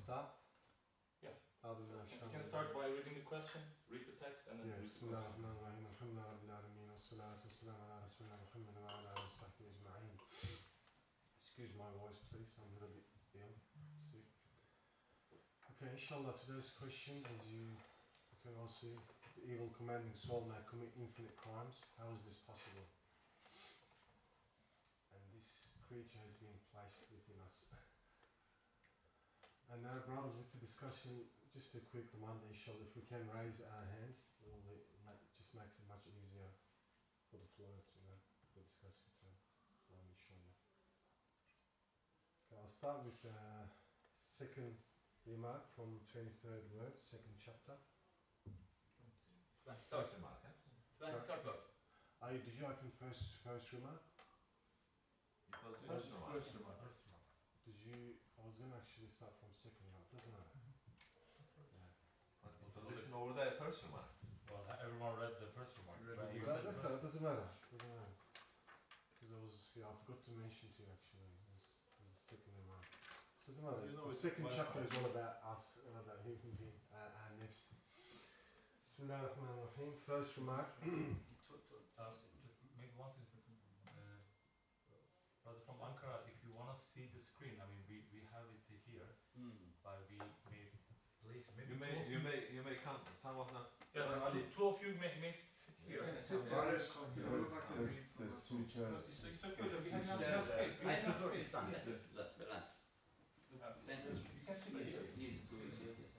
start? Yeah. You can start by reading the question, read the text, and then read the question. Excuse my voice, please. I'm a little bit ill. Sick. Okay, inshallah, today's question, as you can all see, the evil commanding soul may commit infinite crimes. How is this possible? And this creature has been placed within us. And now, brothers, with the discussion, just a quick reminder, inshallah, if we can raise our hands, it just makes it much easier for the flow, for discussion to run, inshallah. Okay, I'll start with the second remark from 23rd word, second chapter. 23rd remark, eh? 23rd word. Did you open first remark? It was first remark. I was going to actually start from second remark, doesn't it? Yeah. But it was written over there, first remark. Well, everyone read the first remark. That's all, it doesn't matter. Because I forgot to mention to you actually, it was the second remark. Doesn't matter. The second chapter is all about us, and about human being, our nafs. Bismillahirrahmanirrahim. First remark. Maybe once brother from Ankara, if you want to see the screen, I mean, we have it here, but we may place maybe you may come somewhat now. Yeah, two of you may sit here. There's two chairs. It's okay, we have enough space. I prefer this one, yes, the last. You can sit here. Easy to see, yes.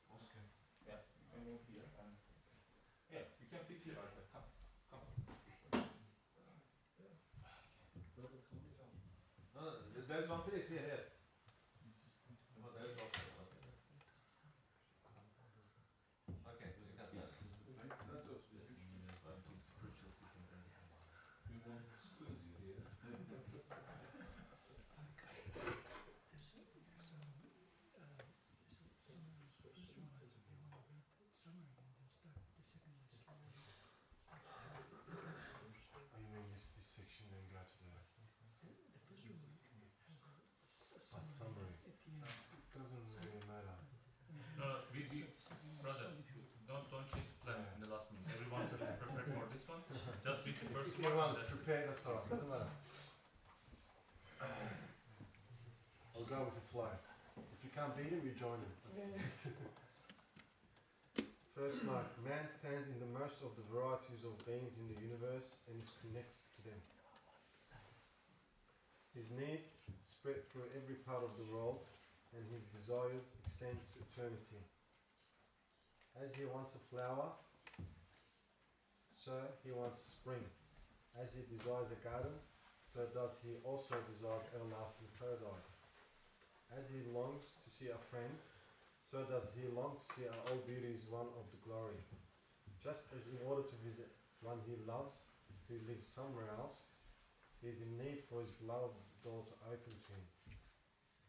Okay. Yeah, you can move here. And yeah, you can sit here right there. Come. No, there's one place here. No, there's one place. Okay, we can start. We won't squeeze you here. You mean this section, then go to the first one has a summary. It doesn't really matter. No, brother, don't change the plan in the last minute. Everyone's prepared for this one. Just read the first one. Everyone's prepared, that's all right. Doesn't matter. I'll go with the flow. If you can't beat him, you join him. First mark. Man stands in the most of the varieties of beings in the universe and is connected to them. His needs spread through every part of the world, and his desires extend to eternity. As he wants a flower, so he wants spring. As he desires a garden, so does he also desire everlasting paradise. As he longs to see a friend, so does he long to see our old beauties one of the glory. Just as in order to visit one he loves, who lives somewhere else, he is in need for his beloved's door to open to him.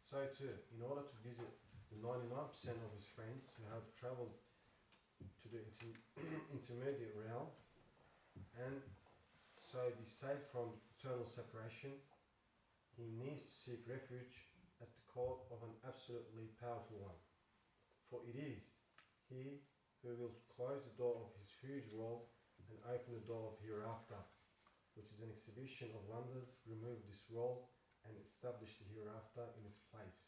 So too, in order to visit the 99% of his friends who have travelled to the intermediate realm, and so be saved from eternal separation, he needs to seek refuge at the court of an absolutely powerful one. For it is he who will close the door of his huge world and open the door of hereafter, which is an exhibition of wonders, remove this world and establish the hereafter in its place.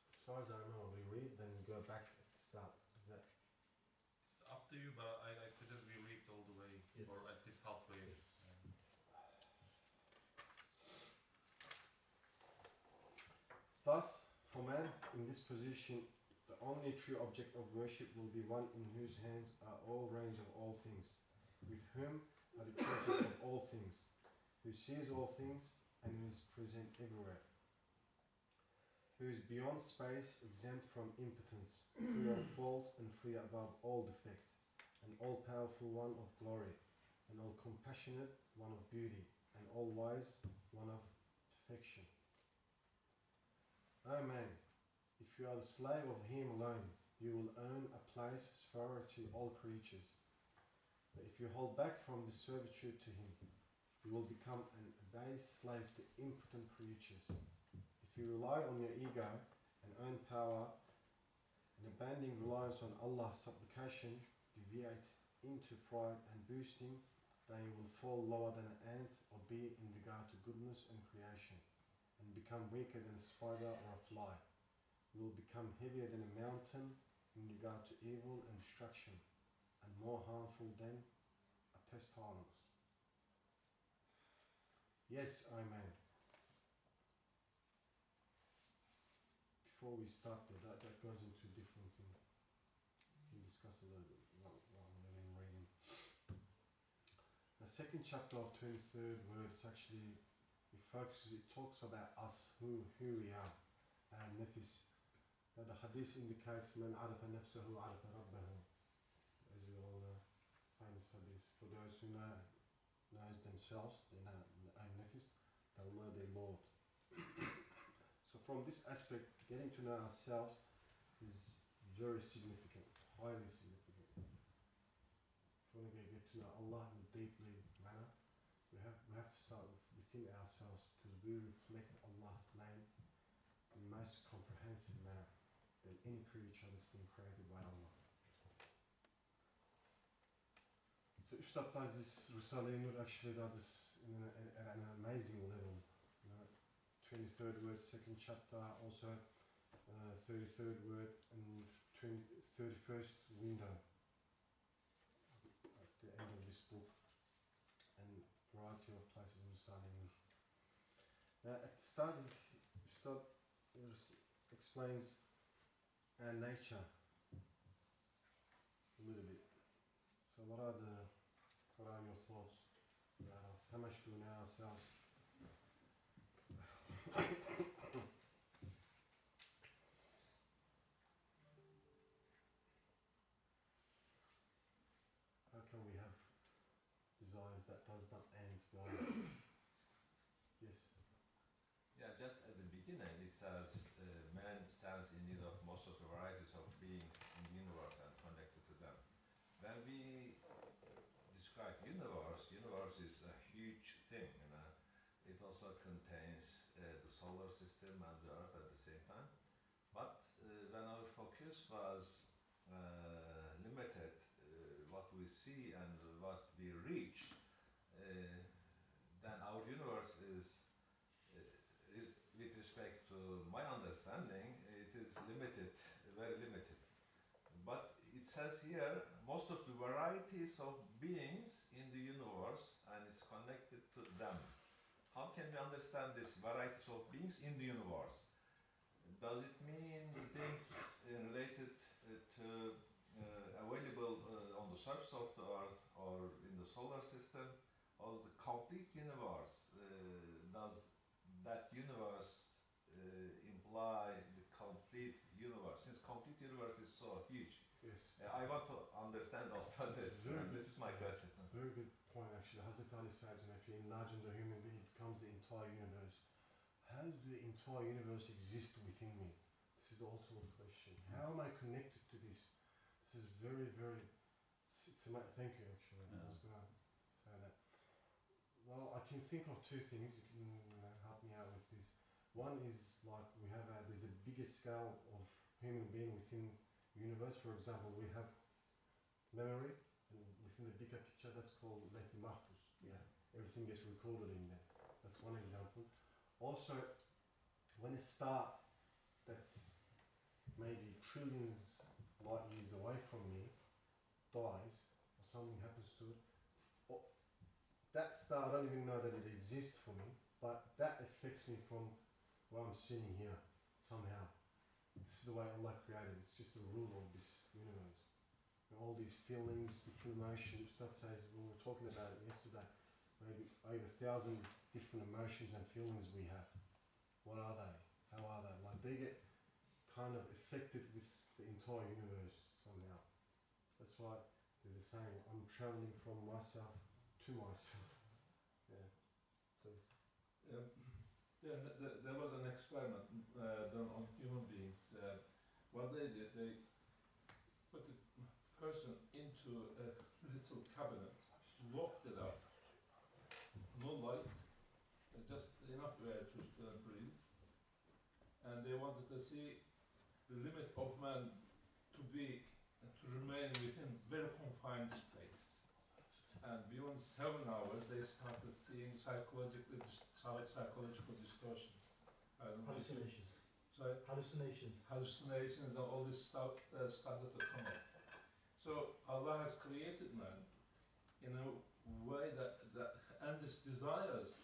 As far as I remember, we read, then go back at the start. Is that? It's up to you, but I suggest we read all the way, or at this halfway. Thus, for man in this position, the only true object of worship will be one in whose hands are all range of all things, with whom are the treasures of all things, who sees all things and who is present everywhere, who is beyond space, exempt from impotence, free of fault and free above all defect, an all-powerful one of glory, an all-compassionate one of beauty, an all-wise one of perfection. O man, if you are the slave of him alone, you will earn a place superior to all creatures. But if you hold back from the servitude to him, you will become an abased slave to impotent creatures. If If you rely on your ego and own power and abandoning reliance on Allah's supplication, deviate into pride and boosting, then you will fall lower than an ant or bee in regard to goodness and creation, and become weaker than a spider or a fly. You will become heavier than a mountain in regard to evil and destruction, and more harmful than a pestilence. Yes, Amen. Before we start that goes into different things. We can discuss a little bit while I'm reading. The second chapter of 23rd word, it talks about us, who we are, and nafis. The hadith indicates man arafa nafsahu arafa rabbahu, as we all know, famous hadith. For those who knows themselves, they know nafis, they'll know their Lord. So from this aspect, getting to know ourselves is very significant, highly significant. If we want to get to know Allah in a deeply manner, we have to start within ourselves, because we reflect Allah's name in the most comprehensive manner than any creature that's been created by Allah. So Ustad does this, Risale Nur actually does this at an amazing level. 23rd word, second chapter, also 33rd word, and 31st window at the end of this book, and a variety of places in Risale Nur. Now at the start, Ustad explains our nature a little bit. So what are your thoughts about us? How much do we know ourselves? How can we have desires that does not end well? Yes. Yeah, just at the beginning it says man stands in need of most of the varieties of beings in the universe and connected to them. When we describe universe is a huge thing, you know. It also contains the solar system and the earth at the same time. But when our focus was limited, what we see and what we reach, then our universe is, with respect to my understanding, it is limited, very limited. But it says here, most of the varieties of beings in the universe, and it's connected to them. How can we understand this varieties of beings in the universe? Does it mean things related to available on the surface of the earth or in the solar system, or the complete universe? Does that universe imply the complete universe? Since complete universe is so huge, Yes. I want to understand also this. This is my question. Very good point actually. Hazrat Ali says, if you enlarge the human being, it becomes the entire universe. How does the entire universe exist within me? This is the ultimate question. How am I connected to this? This is very, very... thank you actually. I was going to say that. Well, I can think of two things. You can help me out with this. One is like there's a bigger scale of human being within the universe. For example, we have memory, and within the bigger picture, that's called Lati Mahfuz. Yeah, everything gets recorded in there. That's one example. Also, when a star that's maybe trillions light years away from me dies, or something happens to it, that star, I don't even know that it exists for me, but that affects me from where I'm sitting here somehow. This is the way Allah created. It's just the rule of this universe. And all these feelings, different emotions, that says, we were talking about it yesterday, maybe over 1,000 different emotions and feelings we have. What are they? How are they? Like they get kind of affected with the entire universe somehow. That's why there's a saying, I'm travelling from myself to myself. Yeah. So. There was an experiment done on human beings. What they did, they put the person into a little cabinet, locked it up, no light, just enough air to breathe, and they wanted to see the limit of man to remain within very confined space. And beyond 7 hours, they started seeing psychological distortions. I don't know if you- Hallucinations. Sorry? Hallucinations. And all this stuff started to come up. So Allah has created man in a way that and his desires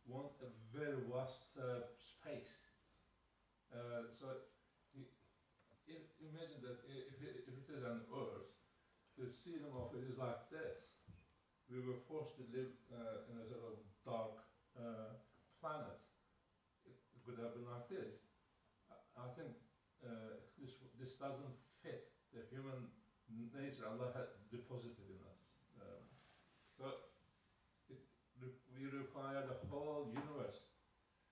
want a very vast space. So imagine that if it is an earth, the ceiling of it is like this. We were forced to live in a sort of dark planet. It could have been like this. I think this doesn't fit the human nature Allah had deposited in us. So we require the whole universe.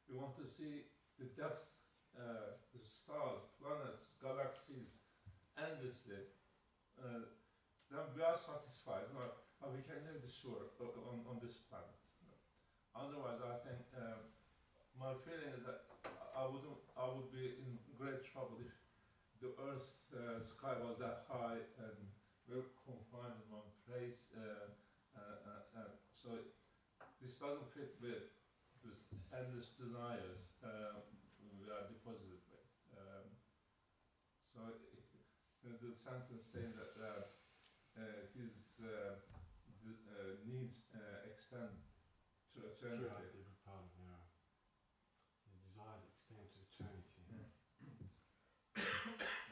We want to see the depth, the stars, planets, galaxies, endlessly. Then we are satisfied. No, we can live this world on this planet. Otherwise, I think my feeling is that I would be in great trouble if the Earth's sky was that high and very confined in one place. So this doesn't fit with this endless desires we are deposited with. So the sentence saying that his needs extend to eternity. Throughout every part, yeah. His desires extend to eternity.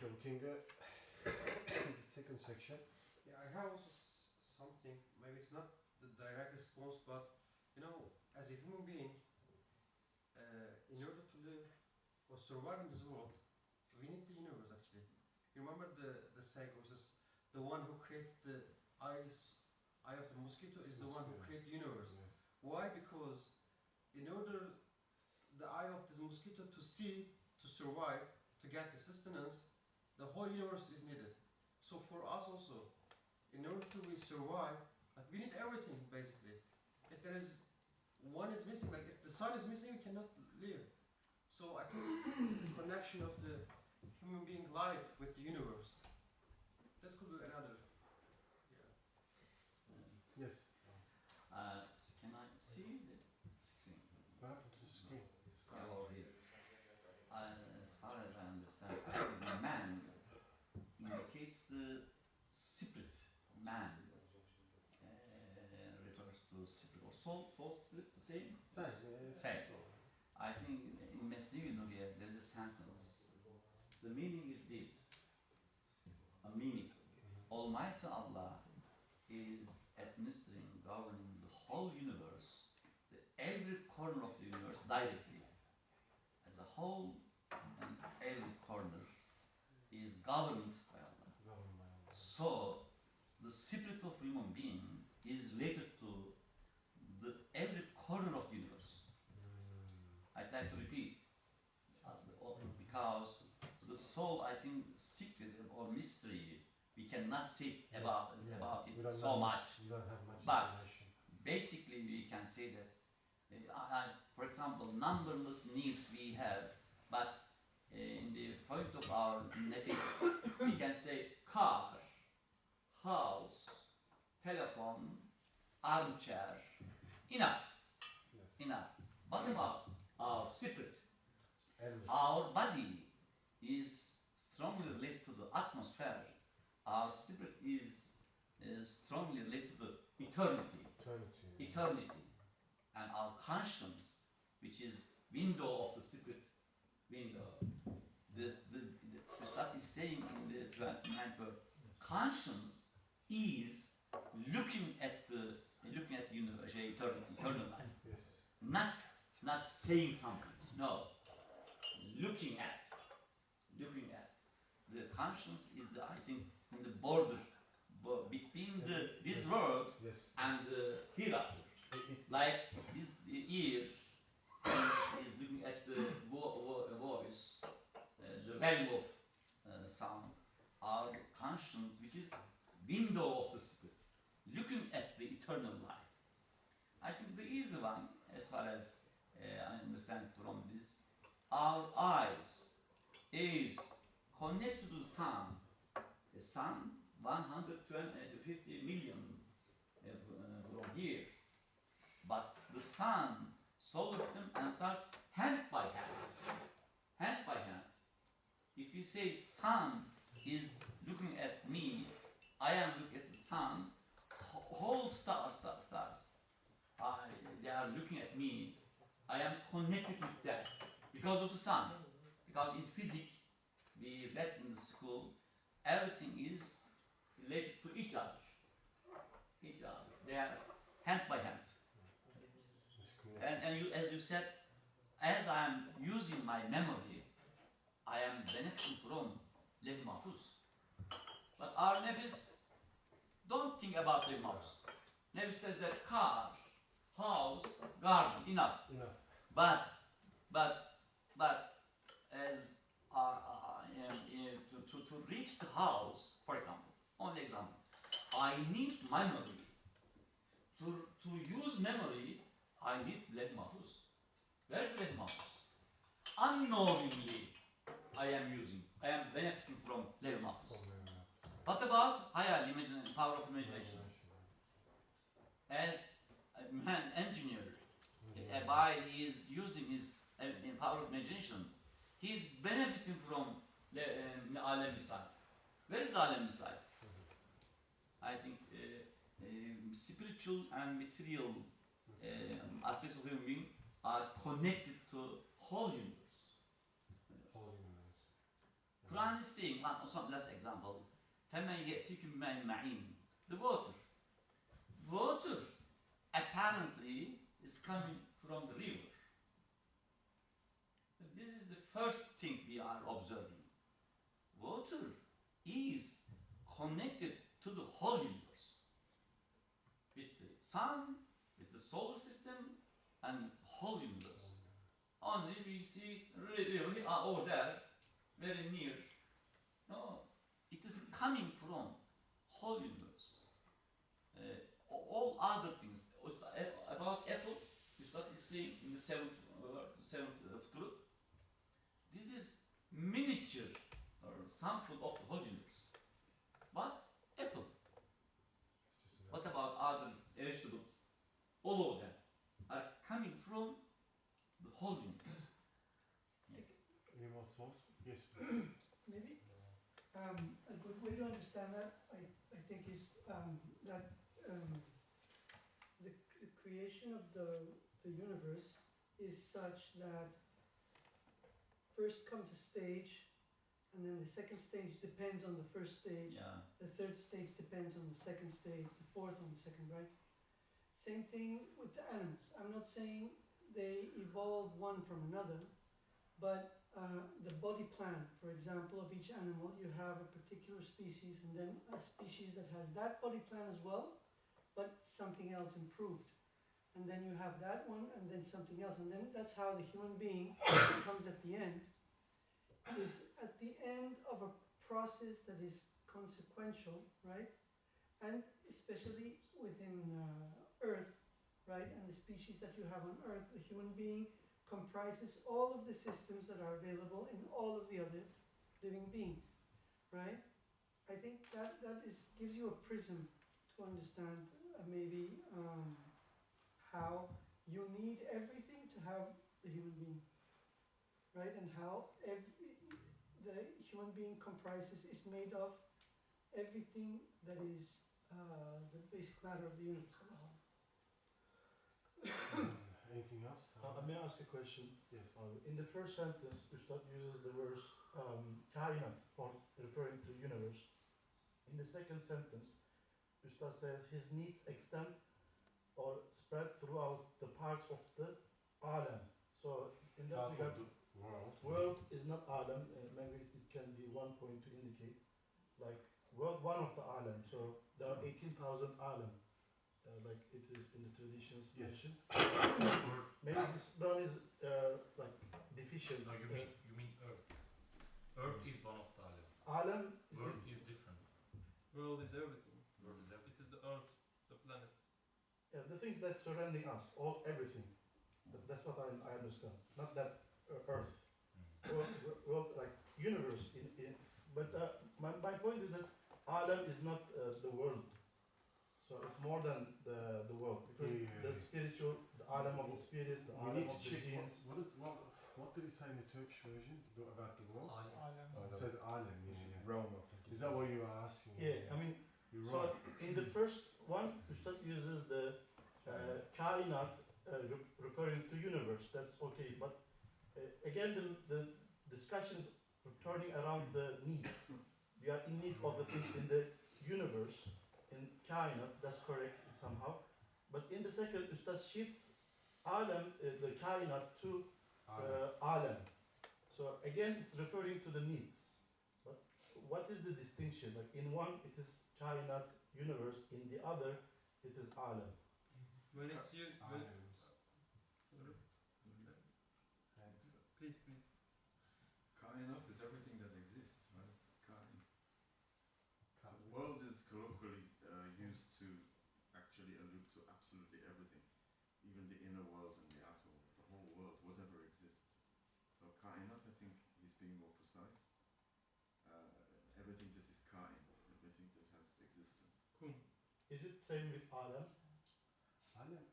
Okay, we can go to the second section. Yeah, I have also something, maybe it's not the direct response, but you know, as a human being, in order to live or survive in this world, we need the universe actually. You remember the saying which is the one who created the eye of the mosquito is the one who created the universe. Yeah. Why? Because in order the eye of this mosquito to see, to survive, to get the sustenance, the whole universe is needed. So for us also, in order to survive, like we need everything basically. If there is one is missing, like if the sun is missing, we cannot live. So I think it's the connection of the human being life with the universe. That could be another. Yeah. Yes. Can I see the screen? What happened to the screen? Yeah, over here. As far as I understand, I think the man indicates the spirit. Man refers to spirit or soul spirit, the same? Same. I think in Mesnevi here there is a sentence. The meaning is this. A meaning. Almighty Allah is administering, governing the whole universe, every corner of the universe directly. As a whole, and every corner is governed by Allah. So, the spirit of human being is related to every corner of the universe. I'd like to repeat, because the soul, I think, secret or mystery, we cannot say about it so much. We don't have much But information. basically, we can say that, for example, numberless needs we have, but in the point of our nefis, we can say car, house, telephone, armchair, enough, Yes. enough. What about our spirit? Endless. Our body is strongly related to the atmosphere. Our spirit is strongly related to the eternity. Eternity. And our conscience, which is window of the spirit, window. The Ustad is saying in the 29th verse, conscience is looking at the universe, eternal life. Yes. Not saying something. No. Looking at. The conscience is I think, in the border between this world Yes. and the hereafter. Like this ear is looking at the voice, the value of sound. Our conscience, which is window of the spirit, looking at the eternal life. I think the easy one, as far as I understand from this, our eyes is connected to the sun, 150 million from here, but the sun, solar system, and stars hand by hand. If you say sun is looking at me, I am looking at the sun, whole stars, they are looking at me, I am connected with them because of the sun. Because in physics, we read in the school, everything is related to each other. They are hand by hand. And you, as you said, as I am using my memory, I am benefiting from Levh Mahfuz. But our nefis don't think about Levh Mahfuz. Nefis says that car, house, garden, enough. But as to reach the house, for example, only example, I need memory. To use memory, I need Levh Mahfuz. Where is Levh Mahfuz? Unknowingly, I am benefiting from Levh Mahfuz. What about hayal, imagination, power of imagination? As a man engineer, while he is using his power of imagination, he is benefiting from Alem Misal. Where is the Alem Misal? I think spiritual and material aspects of human being are connected to whole universe. Quran is saying, some last example, فَمَنْ يَأْتِكُمْ مَنْ مَعِينٍ. The water. Water apparently is coming from the river. This is the first thing we are observing. Water is connected to the whole universe. With the sun, with the solar system, and whole universe. Only we see really over there, very near. No, it is coming from whole universe. All other things. About apple, you started seeing in the seventh of truth. This is miniature or sample of the whole universe. But apple. What about other vegetables? All of them are coming from the whole universe. Yes. Any more thoughts? Yes, please. Maybe a good way to understand that, I think, is that the creation of the universe is such that first comes a stage, and then the second stage depends on the first stage. Yeah. The third stage depends on the second stage, the fourth on the second, right? Same thing with the animals. I'm not saying they evolve one from another, but the body plan, for example, of each animal, you have a particular species and then a species that has that body plan as well, but something else improved. And then you have that one and then something else. And then that's how the human being comes at the end, is at the end of a process that is consequential, right? And especially within Earth, right? And the species that you have on Earth, the human being comprises all of the systems that are available in all of the other living beings, right? I think that gives you a prism to understand maybe how you need everything to have the human being, right? And how the human being is made of everything that is the basic matter of the universe. Anything else? May I ask a question? Yes. In the first sentence, Ustad uses the verse kainat, for referring to universe. In the second sentence, Ustad says his needs extend or spread throughout the parts of the alam. So in that regard, world is not alam. Maybe it can be one point to indicate, like world one of the alam. So there are 18,000 alam. Like it is in the traditions mentioned. Maybe this one is like deficient. No, you mean Earth. Earth is one of the alam. Alam. World is different. World is everything. World is everything. It is the earth, the planets. Yeah, the things that surrounding us, all everything. That's what I understand. Not that Earth. world like universe. But my point is that Alam is not the world. So it's more than the world, because the spiritual, the Alam of the spirits, the We Alam need to of the check genes. what did he say in the Turkish version about the world? Alem. It says Alem, yeah. Realm, I think. Is that what you were asking? Yeah, I mean, You're so right. in the first one, Ustad uses the kainat referring to universe. That's okay, but again, the discussions turning around the needs. We are in need of the things in the universe, in kainat. That's correct somehow. But in the second, Ustad shifts alam, the kainat, to alam. So again, it's referring to the needs. But what is the distinction? Like in one, it is kainat, universe. In the other, it is alam. When it's you, when, Alems. sorry, please, please. Kainat is everything that exists, right? Kain. So world is colloquially used to actually allude to absolutely everything, even the inner world and the outer world, the whole world, whatever exists. So kainat, I think he's being more precise. Everything that is kain, everything that has existence. Kun. Is it same with alam? Alem.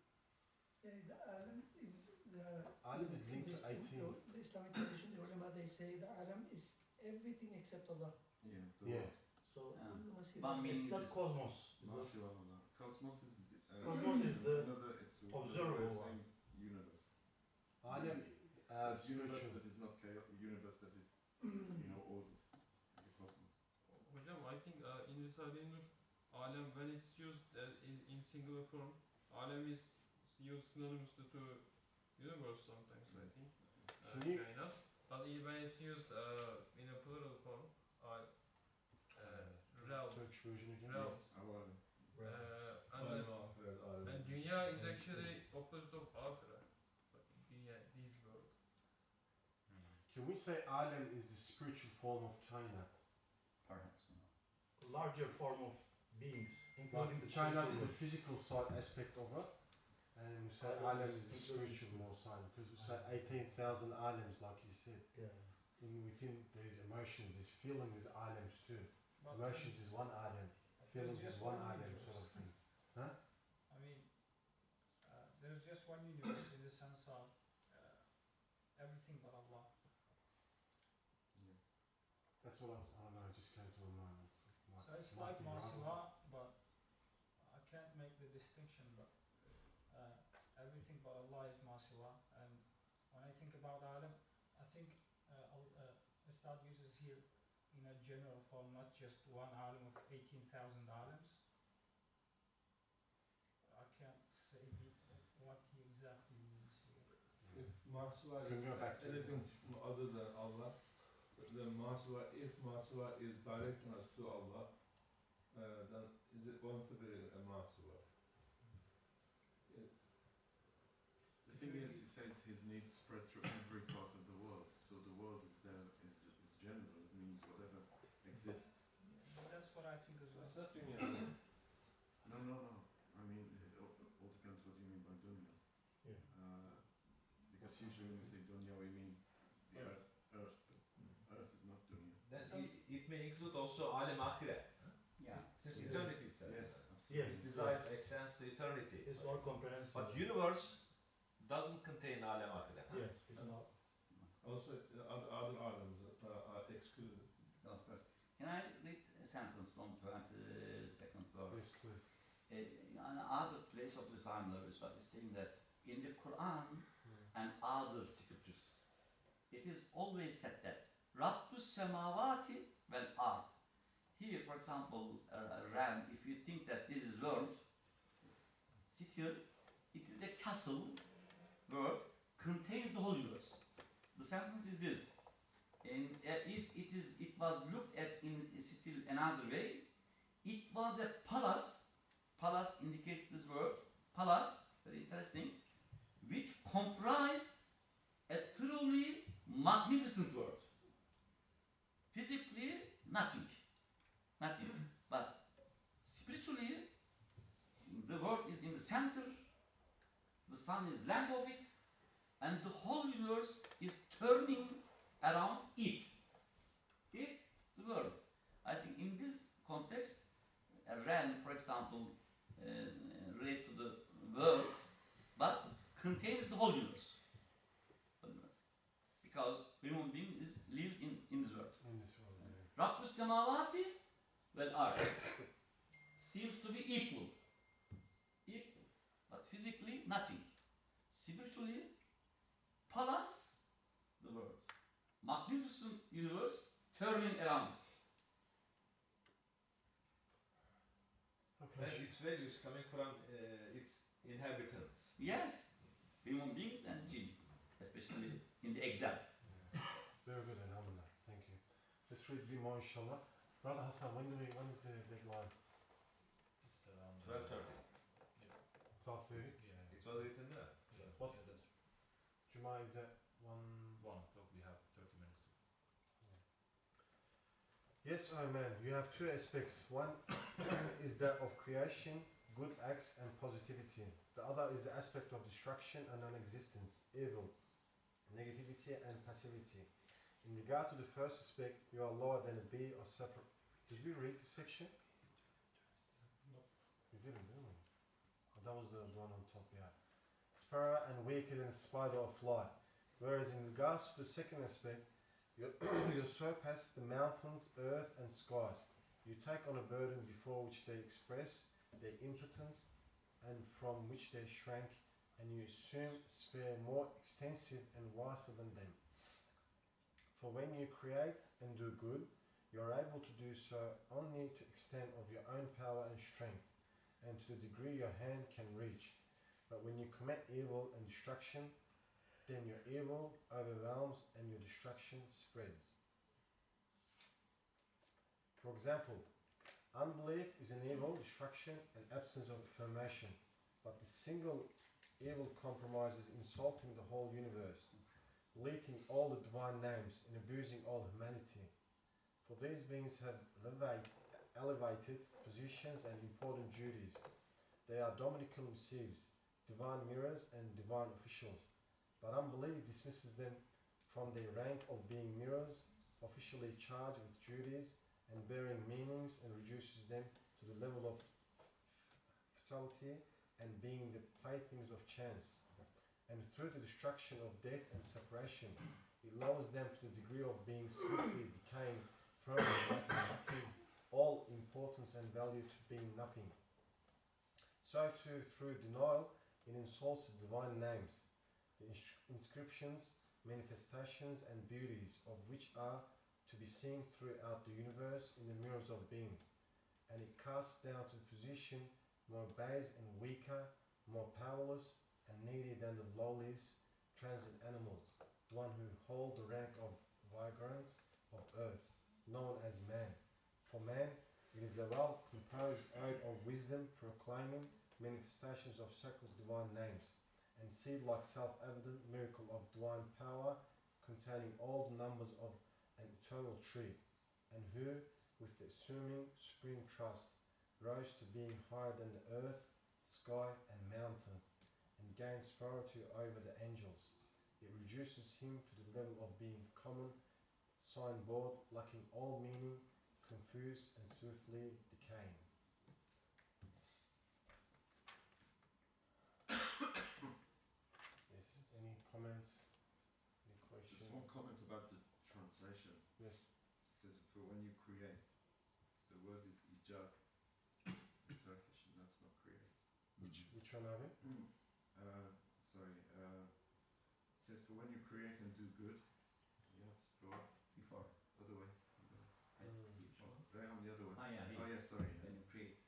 Yeah, the Alam, Alam is linked to 18. The Islamic tradition, the ulama, they say the Alam is everything except Allah. Yeah, the Yeah. world. So One meaning it's not is- cosmos. Masiwa Allah. Cosmos is Cosmos is the another, it's observable another one. same universe. Alem, There's universe spiritual. that is not chaotic, universe that is, ordered. It's a cosmos. Hocam, I think in Risale-i Nur, Alem, when it's used in singular form, Alem is used synonymously to universe sometimes, I think. Can you- Kind of. But when it's used in a plural form, realm, Turkish version again. realms. Awalim. And Dünya is actually opposite of Akhira. Dünya, this world. Can we say Alem is the spiritual form of Kainat? Perhaps. larger form of beings, including the Kainat spiritual is a physical side aspect of it, and we say Alem is the spiritual more side, because we say 18,000 Alems, like you said. Yeah. Within there's emotions, there's feeling, there's Alems too. But Emotions is one Alem, feelings is just one one Alem universe. sort of thing. I mean, there's just one universe in the sense of everything but Allah. Yeah. That's what I don't know, it just came to my mind. So it's might like be wrong. Masiwa, but I can't make the distinction, but everything but Allah is Masiwa. And when I think about Alam, I think Ustad uses here in a general form, not just one Alam of 18,000 Alams. I can't say what he exactly means here. If Maswa Can is go back to anything other than Allah, then Maswa, if Maswa is directing us to Allah, then is it going to be a Maswa? The thing is, he says his needs spread through every part of the world. So the world is there, is general. It means whatever exists. But that's what I think as well. It's not dunya. No. I mean, it all depends what you mean by dunya. Yeah. Because usually when we say dunya, we mean the earth. But earth is not dunya. Then it may include also Alem Akhire, Yeah. since Yes. eternity itself. Yes, absolutely. Yes. His desires extends to eternity. It's more comprehensive. But universe doesn't contain Alem Akhire. Yes, it's not. Also, other items are excluded. Of course. Can I read a sentence from 22nd verse? Yes, please. Another place of the Zayimler is what is saying that in the Quran and other scriptures, it is always said that Rabbus Semavati vel Ard. Here, for example, Ram, if you think that this is world, still it is a castle word contains the whole universe. The sentence is this. And if it was looked at in still another way, it was a palace. Palace indicates this word. Palace, very interesting, which comprised a truly magnificent world. Physically, nothing. But spiritually, the world is in the center, the sun is land of it, and the whole universe is turning around it. It, the world. I think in this context, a realm, for example, related to the world, but contains the whole universe. Because human being lives in this world. In this world, yeah. Rabbus semavati vel ard seems to be equal. Equal. But physically, nothing. Spiritually, plus the world. Magnificent universe turning around it. And its values coming from its inhabitants. Yes, human beings and jinn, especially in the example. Yeah. Very good, Alhamdulillah. Thank you. Let's read a bit more, inshallah. Brother Hassan, when is the deadline? It's around 12:30. 12:30? Yeah. It was written there. Yeah. What? Yeah, that's Juma is at 1... 1 o'clock. We have 30 minutes to. Yes, oh man, you have two aspects. One is that of creation, good acts and positivity. The other is the aspect of destruction and non-existence, evil, negativity and passivity. In regard to the first aspect, you are lower than a bee or separate. Did we read this section? No. We didn't, did we? Oh, that was the one on top, yeah. Sparrow and weaker than a spider or fly. Whereas in regards to the second aspect, you surpass the mountains, earth and skies. You take on a burden before which they express their impotence and from which they shrank, and you assume sphere more extensive and vaster than them. For when you create and do good, you are able to do so only to the extent of your own power and strength, and to the degree your hand can reach. But when you commit evil and destruction, then your evil overwhelms and your destruction spreads. For example, unbelief is an evil, destruction and absence of affirmation, but the single evil compromises insulting the whole universe, deleting all the divine names and abusing all humanity. For these beings have elevated positions and important duties. They are dominical missives, divine mirrors and divine officials. But unbelief dismisses them from their rank of being mirrors, officially charged with duties and bearing meanings, and reduces them to the level of fatality and being the playthings of chance. And through the destruction of death and separation, it lowers them to the degree of being swiftly decaying, firmly lacking all importance and value to being nothing. So too, through denial, it insults the divine names, the inscriptions, manifestations and beauties of which are to be seen throughout the universe in the mirrors of beings, and it casts down to the position more base and weaker, more powerless and needy than the lowliest transient animal, the one who hold the rank of vagrant of earth, known as man. For man, it is a well-composed ode of wisdom, proclaiming manifestations of sacred divine names, and seed-like self-evident miracle of divine power, containing all the numbers of an eternal tree, and who, with the assuming supreme trust, rose to being higher than the earth, sky, and mountains, and gains priority over the angels. It reduces him to the level of being common signboard, lacking all meaning, confused, and swiftly decaying. Yes, any comments? Any questions? Just one comment about the translation. Yes. It says, for when you create, the word is ijad in Turkish, and that's not create. Which one are we? It says, for when you create and do good, you have to go up Before. other way. Before. Reham the other way. Ah, yeah, Oh, yeah, sorry. When you create.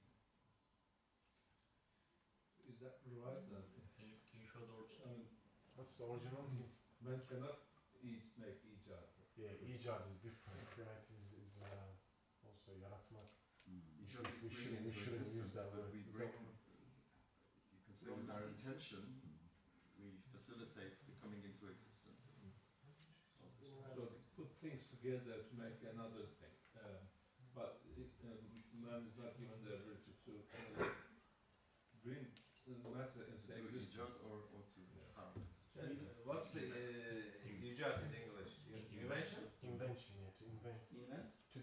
Is that right then? Can you show the original? What's the original? Man cannot make ijad. Yeah, ijad is different. Create is also yaratmak. Ijad is We bringing shouldn't into use existence, that but word. we Is bring, that- you can say with our intention, we facilitate the coming into existence. So put things together to make another thing. But man is not given the ability to bring the matter into To do existence. ijad or to Yeah. found. What's the ijad in English? You mentioned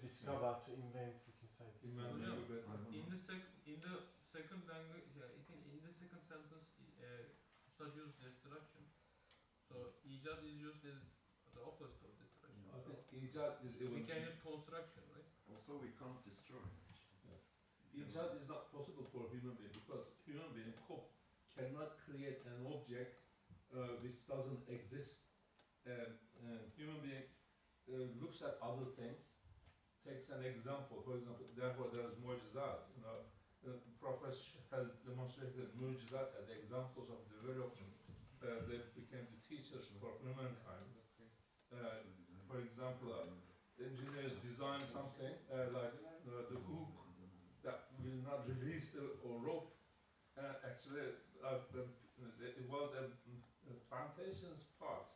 discover, to invent, you can say this. Invent Yeah. maybe better. In the second language, I think in the second sentence, Ustad used destruction. So ijad is used as the opposite of destruction. I think ijad is even. We can use construction, right? Also, we can't destroy. Ijad is not possible for human being because human being cannot create an object which doesn't exist. Human being looks at other things, takes an example. For example, therefore there is mu'jizat. The Prophet has demonstrated mu'jizat as examples of development. They became the teachers for humankind. For example, engineers design something like the hook that will not release the rope. Actually, it was a plantation's part.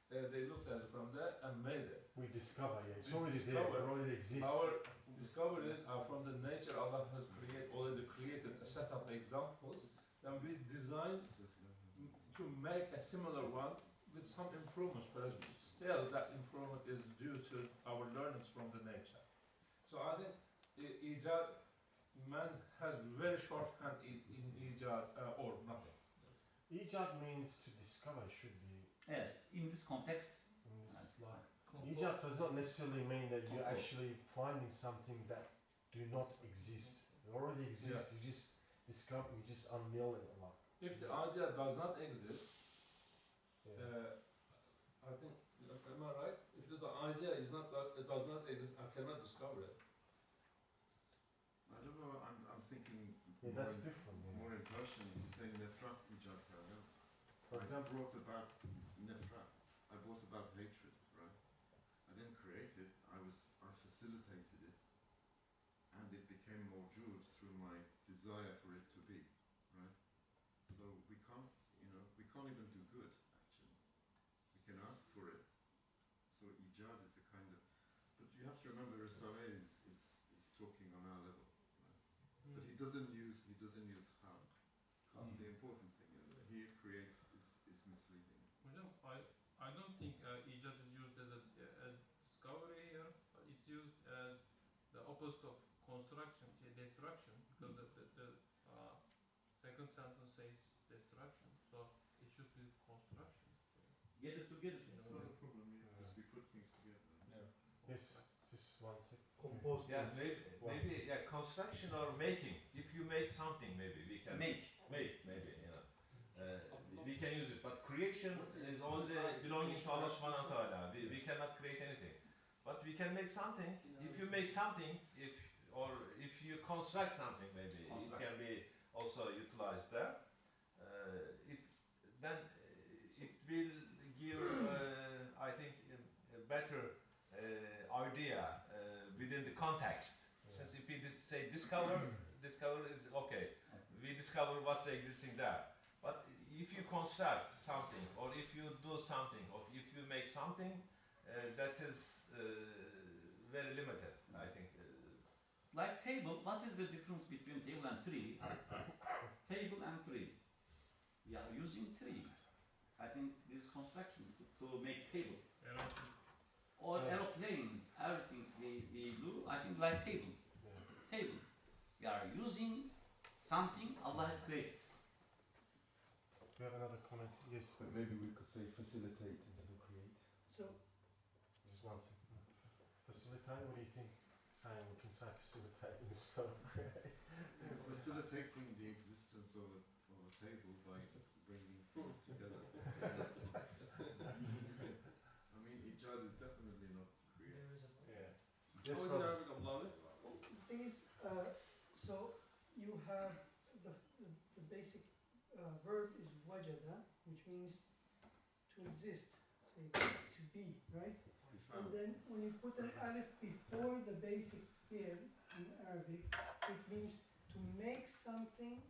They looked at it from there and made it. We discover, yeah, it's We already discover. there, it already exists. Our discoveries are from the nature Allah has already created a set of examples. Then we design to make a similar one with some improvements, but still that improvement is due to our learnings from the nature. So I think ijad, man has very short hand in ijad or nothing. Ijad means to discover, should be. Yes, in this context. Ijad does not necessarily mean that you're actually finding something that do not exist. It already exists, you just discover, you just unveil it. Like. If the idea does not exist, Yeah. I think, am I right? If the idea is not that it does not exist, I cannot discover it. I don't know. I'm thinking Yeah, that's different. Yeah. more in Persian. If you say nefrat ijad karda, For example, brought about nefrat. I brought about hatred, right? I didn't create it. I facilitated it, and it became mawjood through my desire for it to be, right? So we can't even do good. Actually, we can ask for it. So ijad is a kind of, but you have to remember, Risalah is talking on our level, right? But he doesn't use how. That's the important thing. He creates is misleading. I don't think ijad is used as discovery here, but it's used as the opposite of construction, destruction, because the second sentence says destruction, so it should be construction. Get it together. It's not a problem, because we put things together. yes, just one second. Compost. Yeah, maybe construction or making. If you make something, maybe we can Make. maybe, we can use it. But creation is only belonging to Allah subhanahu wa ta'ala. We cannot create anything. But we can make something. If you make something, if you construct something, maybe it can be also utilized there. Then it will give, I think, a better idea within the context. Since if we say discover is okay. We discover what's existing there. But if you construct something, or if you do something, or if you make something, that is very limited, I think. Like table, what is the difference between table and tree? Table and tree. We are using tree. I think this construction to make table. Or aeroplanes, everything we do, I think like table. Table. We are using something Allah has created. We have another comment. Yes, But maybe we could say facilitate instead of create. So just one second. Facilitate, what do you think? Saying we can say facilitate instead of create. Facilitating the existence of a table by bringing things together. I mean, ijad is definitely not creative. Yeah. How Yes, is it brother. Arabic, Abdullah? the thing is, so you have the basic verb is wajada, which means to exist, say to be, right? We And found. then when you put an alif before the basic fi'l in Arabic, it means to make something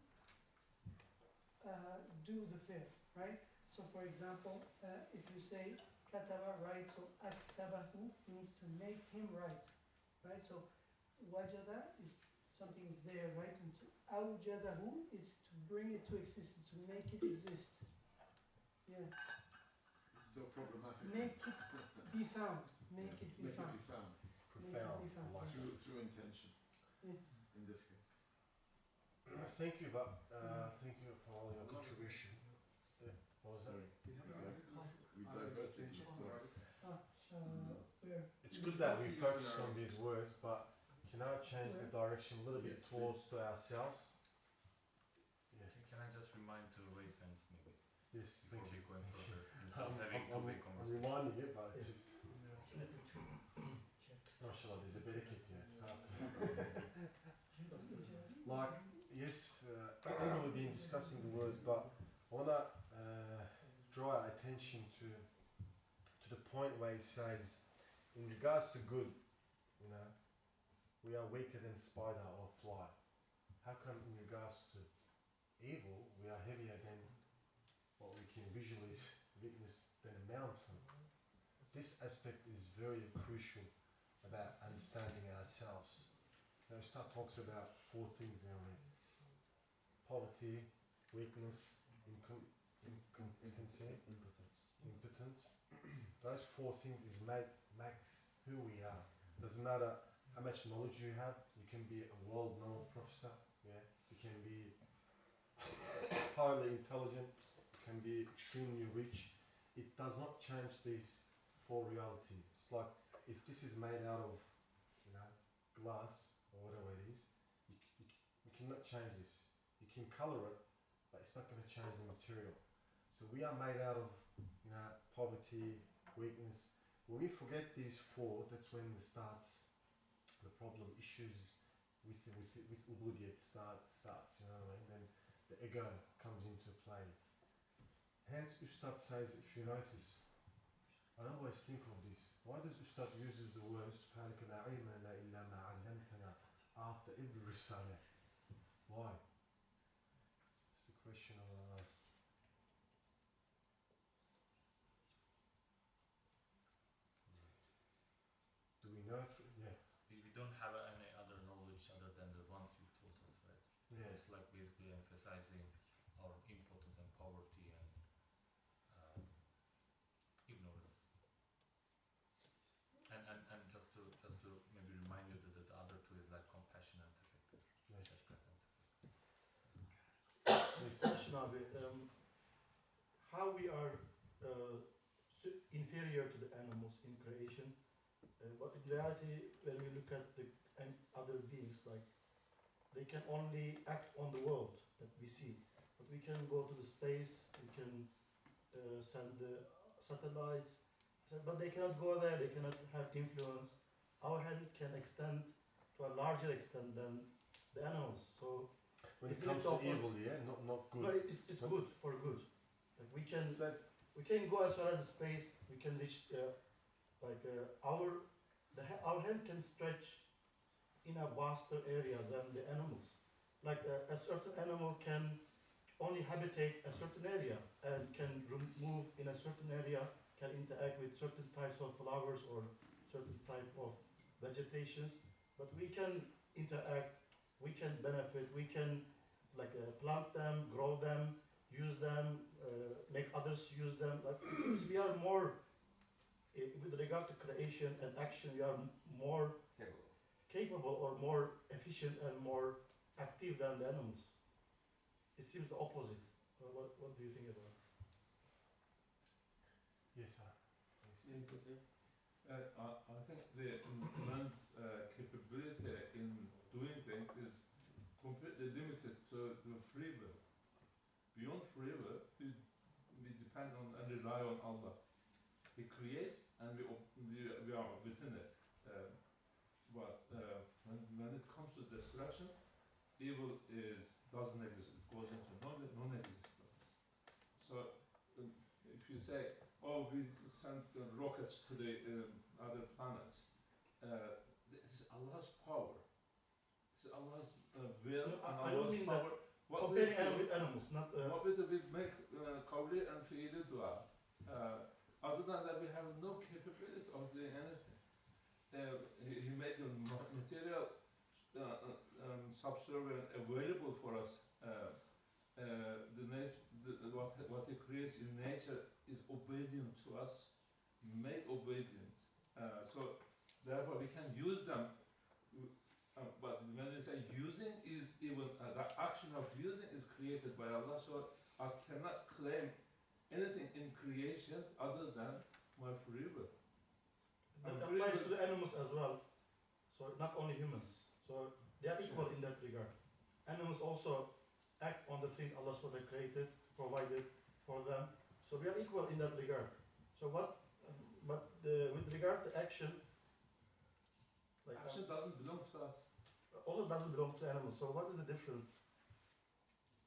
do the fi'l, right? So for example, if you say kataba, right, so aktabahu means to make him write, right? So wajada is something is there, right? And to awjadahu is to bring it to existence, to make it exist. Yeah. It's still problematic. Make it be found. Make it be Make it found. be found. found be found. like that. Through intention, Yeah. in this case. Thank you, but thank you for all your contribution. Yeah. What was that? Sorry. We diverted. Sorry. Where? It's good that we focus on these words, but can I change the direction a little bit towards to ourselves? Yeah. Can I just remind to raise hands maybe Yes. Thank before we you. go further instead of having I'm two-way conversation? reminding it, but it's just. MashaAllah, there's a barakat here. It's hard to. Like, yes, we've been discussing the words, but I want to draw our attention to the point where he says, in regards to good, you know, we are weaker than spider or fly. How come in regards to evil, we are heavier than what we can visually witness than a mountain? This aspect is very crucial about understanding ourselves. Now, Ustad talks about 4 things in there: poverty, weakness, incompetency, impotence. Those 4 things is makes who we are. Doesn't matter how much knowledge you have. You can be a world-known professor. Yeah, you can be highly intelligent. You can be extremely rich. It does not change these 4 reality. It's like if this is made out of, you know, glass or whatever it is, you cannot change this. You can color it, but it's not going to change the material. So we are made out of, you know, poverty, weakness. When we forget these 4, that's when it starts the problem, issues with ubudiyat starts. You know what I mean? Then the ego comes into play. Hence, Ustad says, if you notice, I always think of this. Why does Ustad uses the words after every risala? Why? It's the question of our life. Do we know? Yeah. We don't have any other knowledge other than the ones you told us, right? Yeah. It's like basically emphasizing our impotence and poverty and ignorance. And just to maybe remind you that the other 2 is like compassion and tafakkur. Yes. This question of how we are inferior to the animals in creation, but in reality, when we look at the other beings, like they can only act on the world that we see, but we can go to the space, we can send the satellites, but they cannot go there, they cannot have influence. Our hand can extend to a larger extent than the animals. So when it comes to evil, yeah, not good. no, it's good for good. Like we can go as far as space. We can reach our hand can stretch in a vaster area than the animals. Like a certain animal can only habitate a certain area and can move in a certain area, can interact with certain types of flowers or certain type of vegetations. But we can interact, we can benefit, we can plant them, grow them, use them, make others use them. Like it seems we are more, with regard to creation and action, we are more capable or more efficient and more active than the animals. It seems the opposite. What do you think about it? Yes, sir. I think the man's capability in doing things is completely limited to the free will. Beyond free will, we depend on and rely on Allah. He creates and we are within it. But when it comes to destruction, evil doesn't exist. It goes into non-existence. So if you say, oh, we sent rockets to the other planets, this is Allah's power. This is Allah's will and I don't Allah's mean power. comparing with animals, not. What we do, we make qawli and fi'li dua. Other than that, we have no capability of doing anything. He made the material subservient available for us. What he creates in nature is obedient to us, made obedient. So Therefore, we can use them. But when we say using, is even the action of using is created by Allah. So I cannot claim anything in creation other than my free will. That applies to the animals as well. So not only humans. So they are equal in that regard. Animals also act on the thing Allah SWT created, provided for them. So we are equal in that regard. So with regard to action, like Action doesn't belong to us. also doesn't belong to animals. So what is the difference?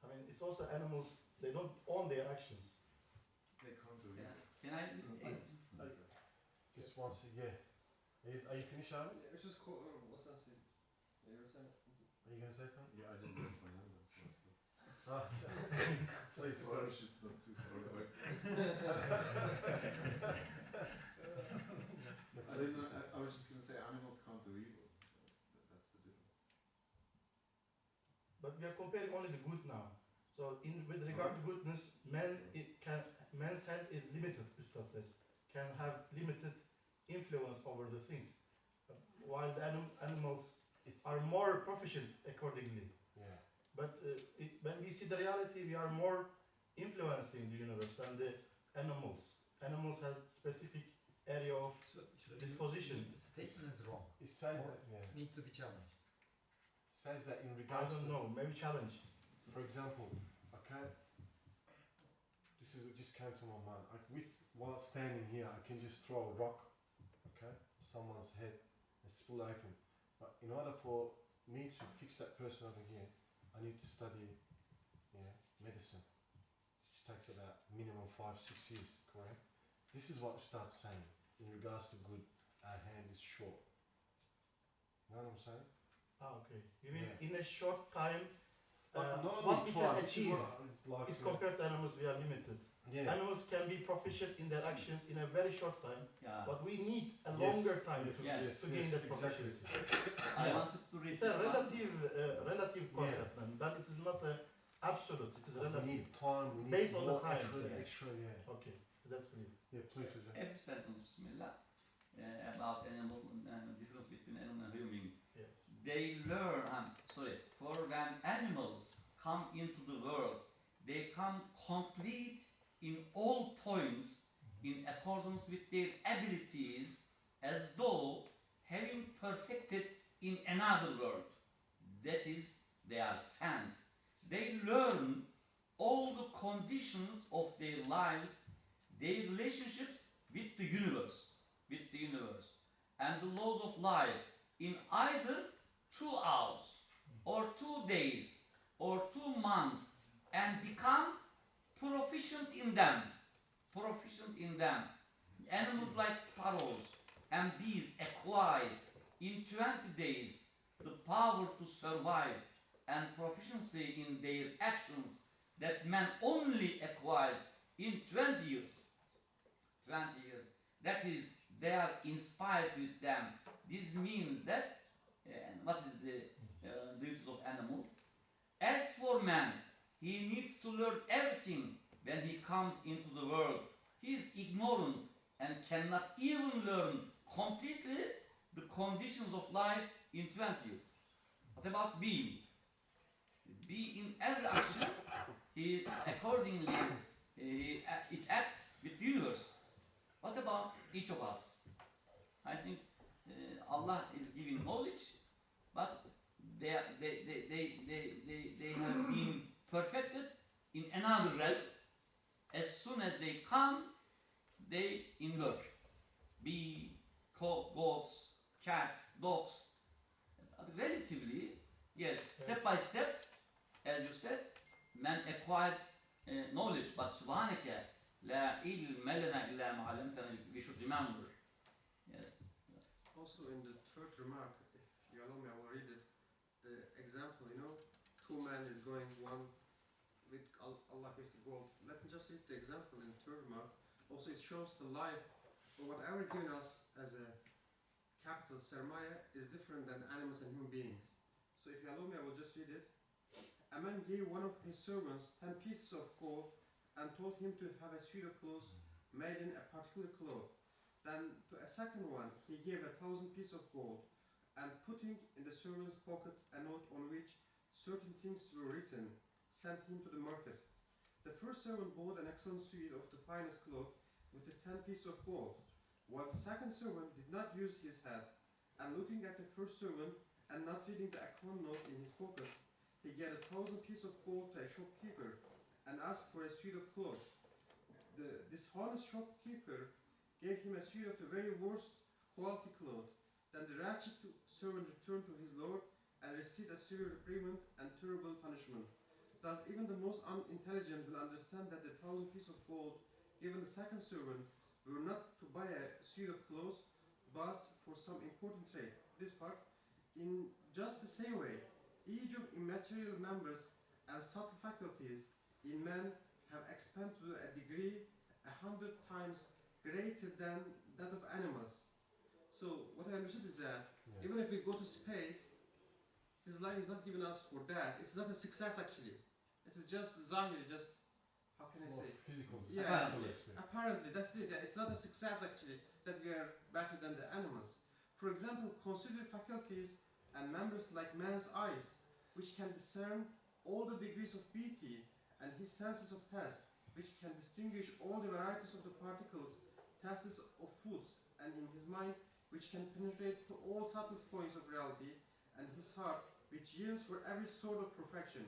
I mean, it's also animals. They don't own their actions. They can't do Yeah. it. Can I? Just once, yeah. Are you finished, Aaron? Yeah, it's just cool. What's that say? Yeah, you were saying it. Are you going to say something? Yeah, I didn't raise my hand. I'm so sorry. Ah, please. Flourish is not too far away. I was just going to say animals can't do evil. That's the difference. But we are comparing only the good now. So with regard to goodness, man's hand is limited, Ustaz says, can have limited influence over the things. While the animals are more proficient accordingly. Yeah. But when we see the reality, we are more influencing the universe than the animals. Animals have specific area of disposition. The statement is wrong. It says Or that, yeah. need to be challenged. Says that in I regards don't to, know, maybe challenge. for example, okay, this is what just came to my mind. While standing here, I can just throw a rock, okay, someone's head and spill open. But in order for me to fix that person over here, I need to study, medicine. Which takes about minimum 5-6 years, correct? This is what we start saying in regards to good. Our hand is short. You know what I'm saying? Ah, okay. You mean Yeah. in a short time, Not what only we can time, this is achieve what I'd like is to- compared to animals, we are limited. Yeah. Animals can be proficient in their actions in a very short time, Yeah. but we need a Yes, longer time yes, to, yes, to gain that exactly. proficiency. I Yeah. wanted to read It's this a one. relative concept, man. But it is not absolute. It is We relative. need time, we need Based on the more time, effort, yes. extra, yeah. Okay, that's clear. Yeah, please, Sujan. Every sentence, Bismillah, about animal and difference between animal and human being. Yes. They learn, for when animals come into the world, they come complete in all points in accordance with their abilities as though having perfected in another world. That is, they are sent. They learn all the conditions of their lives, their relationships with the universe, and the laws of life in either 2 hours or 2 days or 2 months, and become proficient in them. Animals like sparrows and bees acquire in 20 days the power to survive and proficiency in their actions that man only acquires in 20 years. 20 years. That is, they are inspired with them. This means that, and what is the duties of animals? As for man, he needs to learn everything when he comes into the world. He is ignorant and cannot even learn completely the conditions of life in 20 years. What about bee? Bee in every action, he accordingly it acts with the universe. What about each of us? I think Allah is giving knowledge, but they have been perfected in another realm. As soon as they come, they in work. Bee, goats, cats, dogs. Relatively, yes, step by step, as you said, man acquires knowledge. But Subhanaka, la ilma lana illa ma 'allamtana, we should remember. Yes. Also, in the third remark, if you allow me, I will read it. The example, 2 men is going, one with Allah is the goal. Let me just read the example in the third remark. Also, it shows the life, or whatever given us as a capital Sarmaya is different than animals and human beings. So, if you allow me, I will just read it. A man gave one of his servants 10 pieces of gold and told him to have a suit of clothes made in a particular cloth. Then to a second one, he gave 1,000 pieces of gold, and putting in the servant's pocket a note on which certain things were written, sent him to the market. The first servant bought an excellent suit of the finest cloth with the 10 pieces of gold, while the second servant did not use his head, and looking at the first servant and not reading the account note in his pocket, he gave 1,000 pieces of gold to a shopkeeper and asked for a suit of clothes. The dishonest shopkeeper gave him a suit of the very worst quality cloth. Then the wretched servant returned to his lord and received a severe reprimand and terrible punishment. Thus even the most unintelligent will understand that the 1,000 pieces of gold given the second servant were not to buy a suit of clothes, but for some important trade. This part, in just the same way, each of immaterial members and subtle faculties in man have expanded to a degree 100 times greater than that of animals. So what I understood is that even if we go to space, this life is not given us for that. It's not a success actually. It is just zahir, just how can I say? Physical. Yeah, apparently that's it. It's not a success actually that we are better than the animals. For example, consider faculties and members like man's eyes, which can discern all the degrees of beauty, and his senses of taste, which can distinguish all the varieties of the particles, tastes of foods, and in his mind, which can penetrate to all subtle points of reality, and his heart, which yearns for every sort of perfection.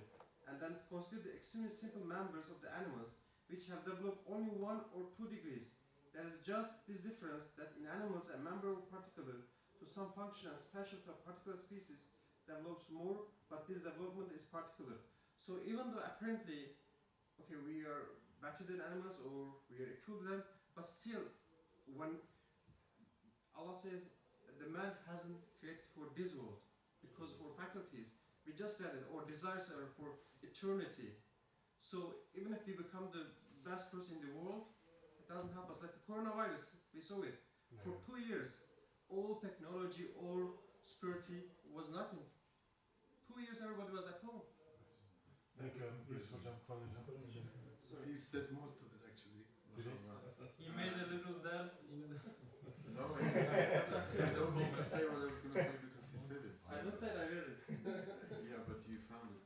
And then consider the extremely simple members of the animals, which have developed only 1 or 2 degrees. There is just this difference that in animals a member of particular to some function and special to a particular species develops more, but this development is particular. So even though apparently, okay, we are better than animals or we are equal to them, but still, when Allah says the man hasn't created for this world, because for faculties, we just read it, or desires are for eternity. So even if we become the best person in the world, it doesn't help us. Like the coronavirus, we saw it. For 2 years, all technology, all spirituality was nothing. 2 years everybody was at home. Thank you. Yes, hocam konuşalım. So he said most of it actually. He made a little dance in the No, I don't need to say what I was going to say because he said it. I didn't say it, I read it. Yeah, but you found it.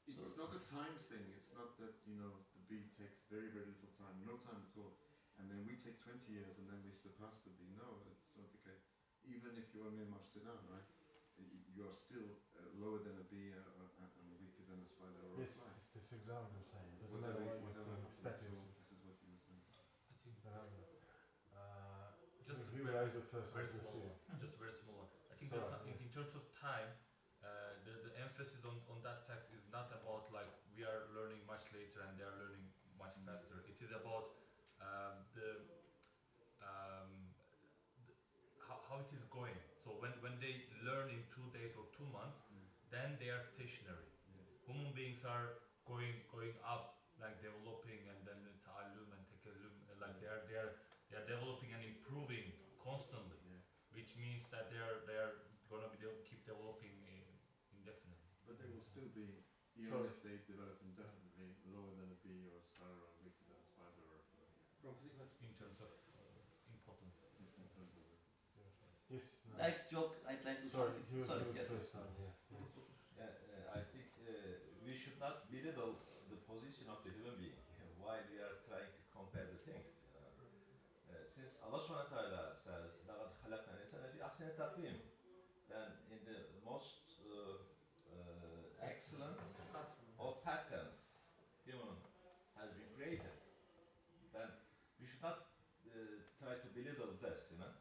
It's not a time thing. It's not that, you know, the bee takes very, very little time, no time at all. And then we take 20 years and then we surpass the bee. No, it's not the case. Even if you are near Marselan, right, you are still lower than a bee and weaker than a spider or a Yes, fly. it's exactly what I'm saying. It doesn't Whatever, matter what whatever you happens, status. this is what you were saying. I think Just Just you very- raise it first. very I can small see. one, just very small one. I think Sorry, that in terms of time, the emphasis on that text is not about like we are learning much later and they are learning much faster. It is about how it is going. So when they learn in 2 days or 2 months, then they are stationary. Human beings are going up, like developing, and then ta'allum and takallum, like they are developing and improving constantly, which means that they are gonna be keep developing indefinitely. But they will still be, even Sorry. if they develop indefinitely, lower than a bee or a sparrow or weaker than a spider or a fly. From physical In terms of importance. In terms of it. Yes. No. I'd like to Sorry, something. he was Sorry, yes. first time. Yeah. I think we should not belittle the position of the human being while we are trying to compare the things. Since Allah subhanahu wa ta'ala says, لَقَدْ خَلَقْنَا الْإِنسَانَ فِي أَحْسَنِ تَقْوِيمٍ, then in the most excellent of patterns human has been created, then we should not try to belittle this, you know.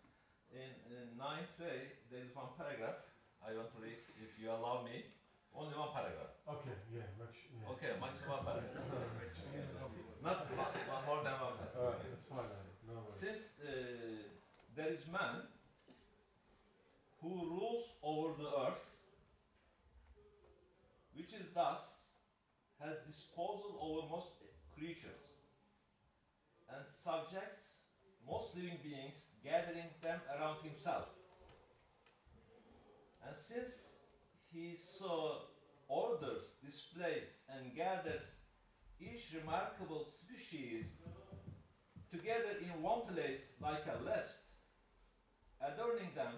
In 9th Ray, there is one paragraph I want to read, if you allow me. Only one paragraph. Okay. Yeah. Yeah. Okay, maximum one paragraph. Not more than one paragraph. Alright, that's fine. No worries. Since there is man who rules over the earth, which is thus has disposal over most creatures, and subjects most living beings, gathering them around himself. And since he so orders, displays, and gathers each remarkable species together in one place like a list, adorning them,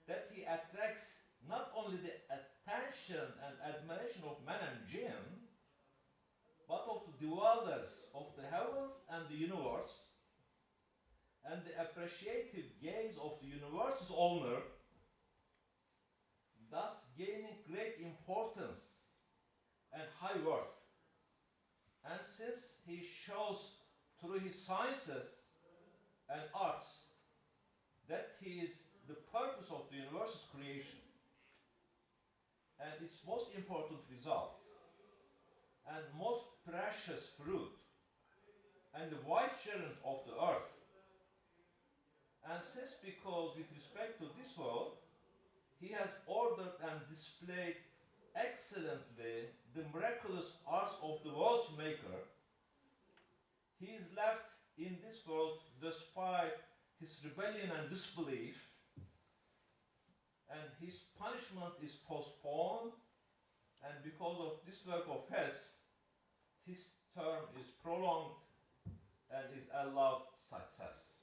that he attracts not only the attention and admiration of man and jinn, but of the dwellers of the heavens and the universe, and the appreciative gaze of the universe's owner, thus gaining great importance and high worth. And since he shows through his sciences and arts that he is the purpose of the universe's creation and its most important result and most precious fruit and the vicegerent of the earth, and since because with respect to this world he has ordered and displayed excellently the miraculous arts of the world's maker, he is left in this world despite his rebellion and disbelief, and his punishment is postponed, and because of this work of his term is prolonged and is allowed success.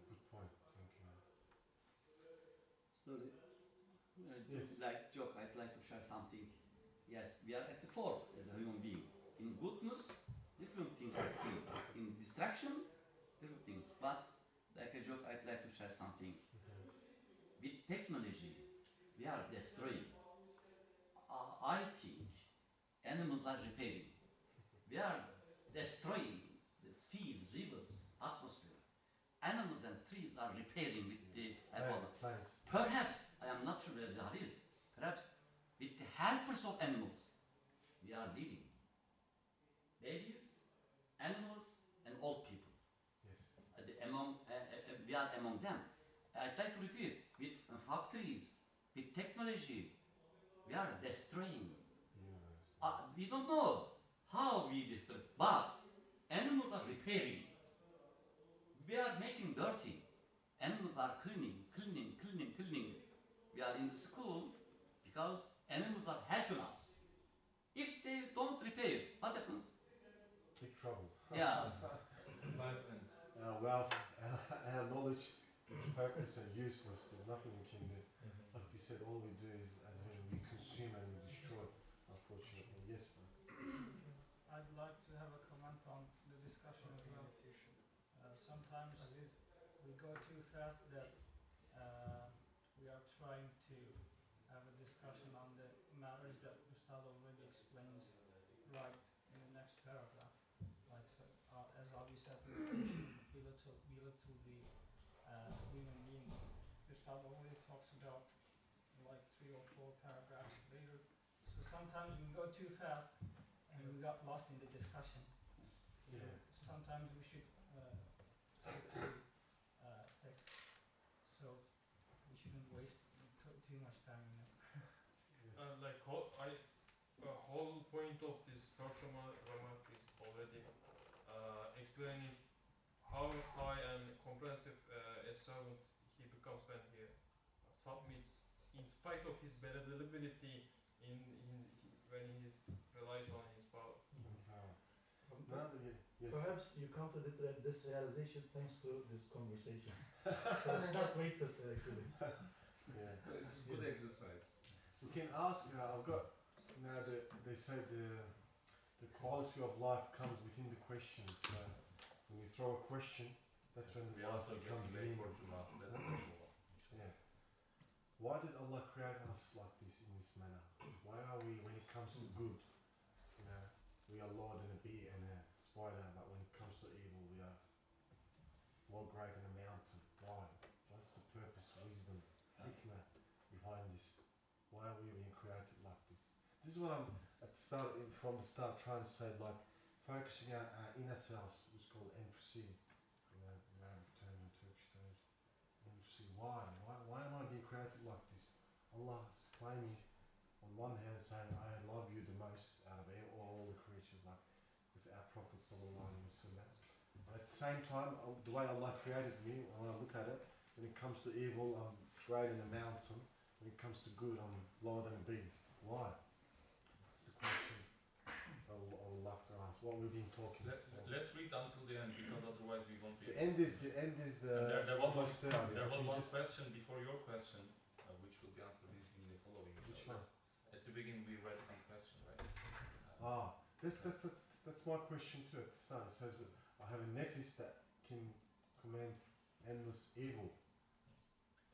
Good point, thank you. So, Yes. like joke, I'd like to share something. Yes, we are at the fore as a human being. In goodness, different things I see. In distraction, different things. But like a joke, I'd like to share something. With technology, we are destroying. I think animals are repairing. We are destroying the seas, rivers, atmosphere. Animals and trees are repairing with the Plants. Perhaps, I am not sure whether that is, perhaps with the helpers of animals, we are living. Babies, animals, and old people. Yes. We are among them. I'd like to repeat, with factories, with technology, we are destroying. We don't know how we destroy, but animals are repairing. We are making dirty. Animals are cleaning. We are in the school because animals are helping us. If they don't repair, what happens? Big trouble. Yeah. Life ends. Our wealth, our knowledge is purposeless and useless. There's nothing we can do. Like you said, all we do is, as we consume and we destroy, unfortunately. Yes, man. I'd like to have a comment on the discussion as well. Sometimes we go too fast that we are trying to have a discussion on the matters that Ustad already explains right in the next paragraph. Like so, as Abi said, belittle the human being. Ustad already talks about like 3 or 4 paragraphs later. So sometimes we go too fast and we got lost in the discussion. Yeah. Sometimes we should stick to text. So we shouldn't waste too much time in it. Like whole point of this first remark is already explaining how high and comprehensive a servant he becomes when he submits, in spite of his vulnerability when he relies on his power. Yes. Perhaps you come to this realization thanks to this conversation. So it's not wasted actually. Yeah. It's good exercise. We can ask. I've got now. They say the quality of life comes within the question. So when you throw a question, that's when the We life also get becomes late for meaningful. Juma. Let's move on. Yeah. Why did Allah create us like this in this manner? Why are we, when it comes to good, you know, we are Lord and a bee and a spider, but when it comes to evil, we are more great than a mountain. Why? What's the purpose, wisdom, hikmah behind this? Why are we being created like this? This is what I'm from the start trying to say, like focusing our inner selves, it's called emphasis, you know, the Arabic term in Turkish terms. Emphasis. Why am I being created like this? Allah is claiming on one hand saying, I love you the most out of all the creatures, like with our Prophet sallallahu alaihi wasallam. But at the same time, the way Allah created me, when I look at it, when it comes to evil, I'm great in a mountain. When it comes to good, I'm lower than a bee. Why? That's the question I would like to ask. What we've been talking about. let's read until the end because otherwise we won't be. The end is And there was almost there. There was Can you one just- question before your question, which will be answered in the following. Which So one? At the beginning we read some question, right? That's my question too at the start. It says that I have a nephews that can command endless evil.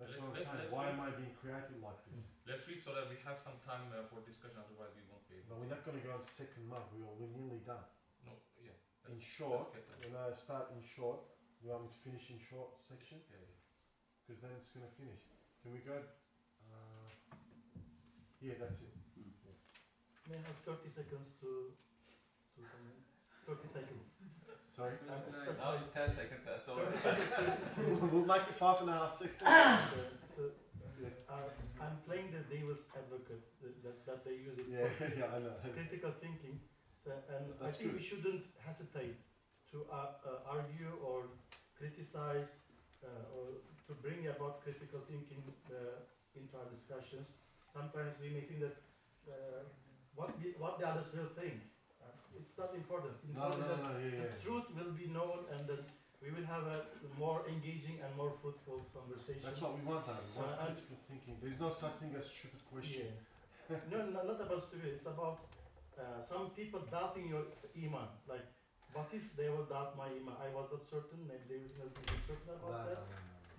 That's Let's- what I'm let's- saying. let's Why read- am I being created like this? Let's read so that we have some time for discussion. Otherwise we won't be But able. we're not going to go on to second month. We're nearly done. No, yeah. In let's- short, let's get that. when I start in short, you want me to finish in short section? Yeah, yeah. Because then it's going to finish. Can we go? Yeah, that's it. May I have 30 seconds to comment? 30 seconds. Sorry? I'm Now specified. 10 seconds. So 30 seconds We'll make it 5.5 seconds. so, Yes. I'm playing the devil's advocate that they use it Yeah, for yeah, I know. critical thinking. So, and I That's think good. we shouldn't hesitate to argue or criticize or to bring about critical thinking into our discussions. Sometimes we may think that what the others will think. It's not important. No, The yeah. truth will be known, and then we will have a more engaging and more fruitful conversation. That's what we want, though. We want and- critical thinking. There's no such thing as stupid question. Yeah. No, not about stupid. It's about some people doubting your iman. Like, what if they will doubt my iman? I was not certain. Maybe they will not be certain No, about that.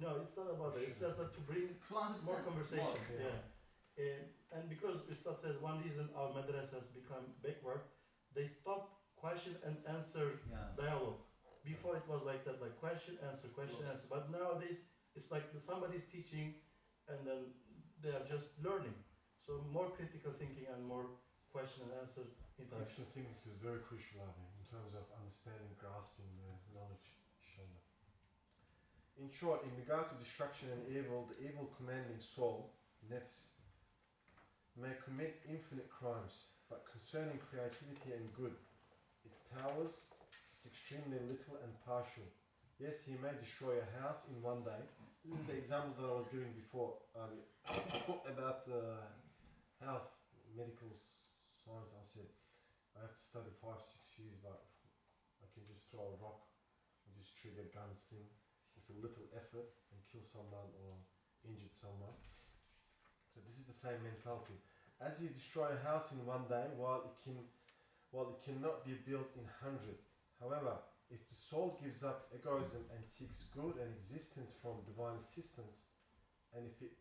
No, it's not about that. It's just that to bring To more understand conversation. more. Yeah. And because Ustad says one reason our madrasas become backward, they stop question and answer Yeah. dialogue. Before it was like that, like question, answer. But nowadays it's like somebody's teaching and then they are just learning. So more critical thinking and more question and answer interaction. Critical thinking is very crucial, I think, in terms of understanding, grasping the knowledge shown. In short, in regard to destruction and evil, the evil commanding soul, nefs, may commit infinite crimes, but concerning creativity and good, its powers, it's extremely little and partial. Yes, he may destroy a house in one day. This is the example that I was giving before about health, medical science. I said I have to study 5-6 years, but I can just throw a rock and just trigger guns thing with a little effort and kill someone or injure someone. So this is the same mentality. As you destroy a house in one day, while it cannot be built in 100. However, if the soul gives up egoism and seeks good and existence from divine assistance, and if it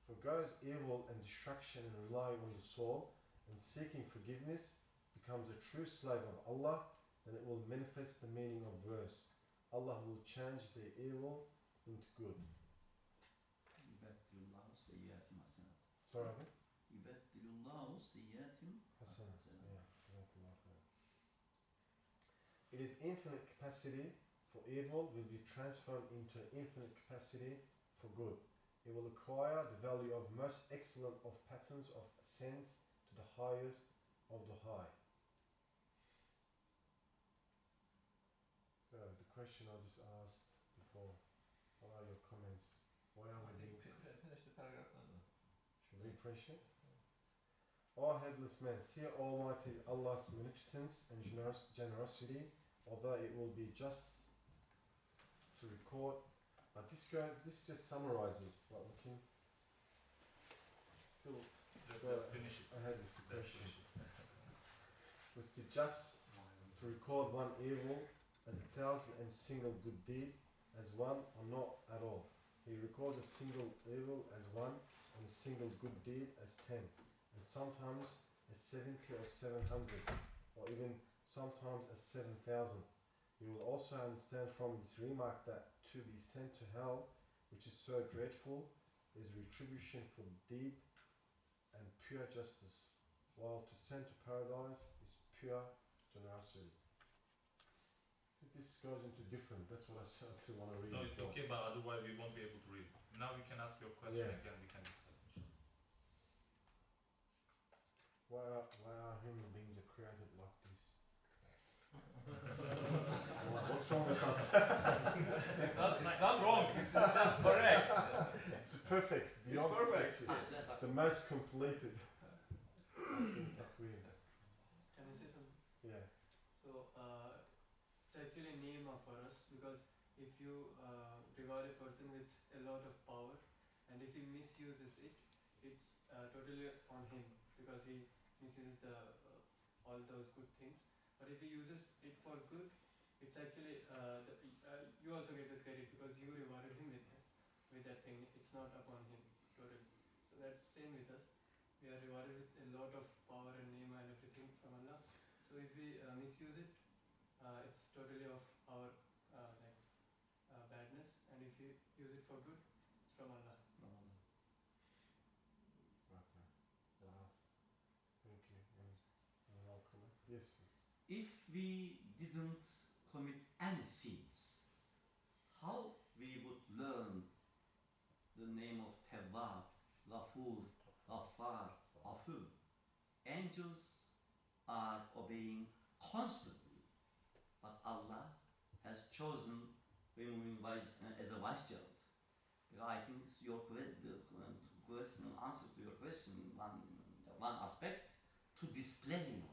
forgoes evil and destruction and relying on the soul and seeking forgiveness, becomes a true slave of Allah, then it will manifest the meaning of verse. Allah will change their evil into good. Sorry, I think? Hassan. Yeah, jazakallah khair. It is infinite capacity for evil will be transformed into infinite capacity for good. It will acquire the value of most excellent of patterns of ascents to the highest of the high. So the question I just asked before, what are your comments? Why are we being... finish the paragraph now. Should we finish it? O headless man, see Almighty Allah's magnificence and generosity, although it will be just to record. But this just summarizes, but we can still Let's finish it. ahead with the Let's question. finish it. With the just to record one evil as 1,000 and single good deed as one or not at all. He records a single evil as one and a single good deed as 10. And sometimes as 70 or 700, or even sometimes as 7,000. You will also understand from this remark that to be sent to hell, which is so dreadful, is retribution for the deed and pure justice, while to send to paradise is pure generosity. This goes into different, that's what I actually want to read. No, it's so. okay, but otherwise we won't be able to read. Now you can ask your question Yeah. again, we can discuss it. Why are human beings are created like this? What's wrong with us? It's not wrong, it's just correct. It's perfect, beyond It's perfect. perfection. The most completed. Taqweer. Can I say something? Yeah. So, 在这 for us, because if you reward a person with a lot of power, and if he misuses it, it's totally on him, because he misuses all those good things. But if he uses it for good, it's actually you also get the credit because you rewarded him with that thing. It's not upon him totally. So that's same with us. We are rewarded with a lot of power and name and everything from Allah. So if we misuse it, it's totally of our badness. And if we use it for good, it's from Allah. Okay. Thank you. And I'll comment. Yes. If we didn't commit any sins, how we would learn the name of Tawwab, Ghafur, Ghaffar, Afu? Angels are obeying constantly, but Allah has chosen women as a vice child. I think your question, answer to your question, one aspect, to display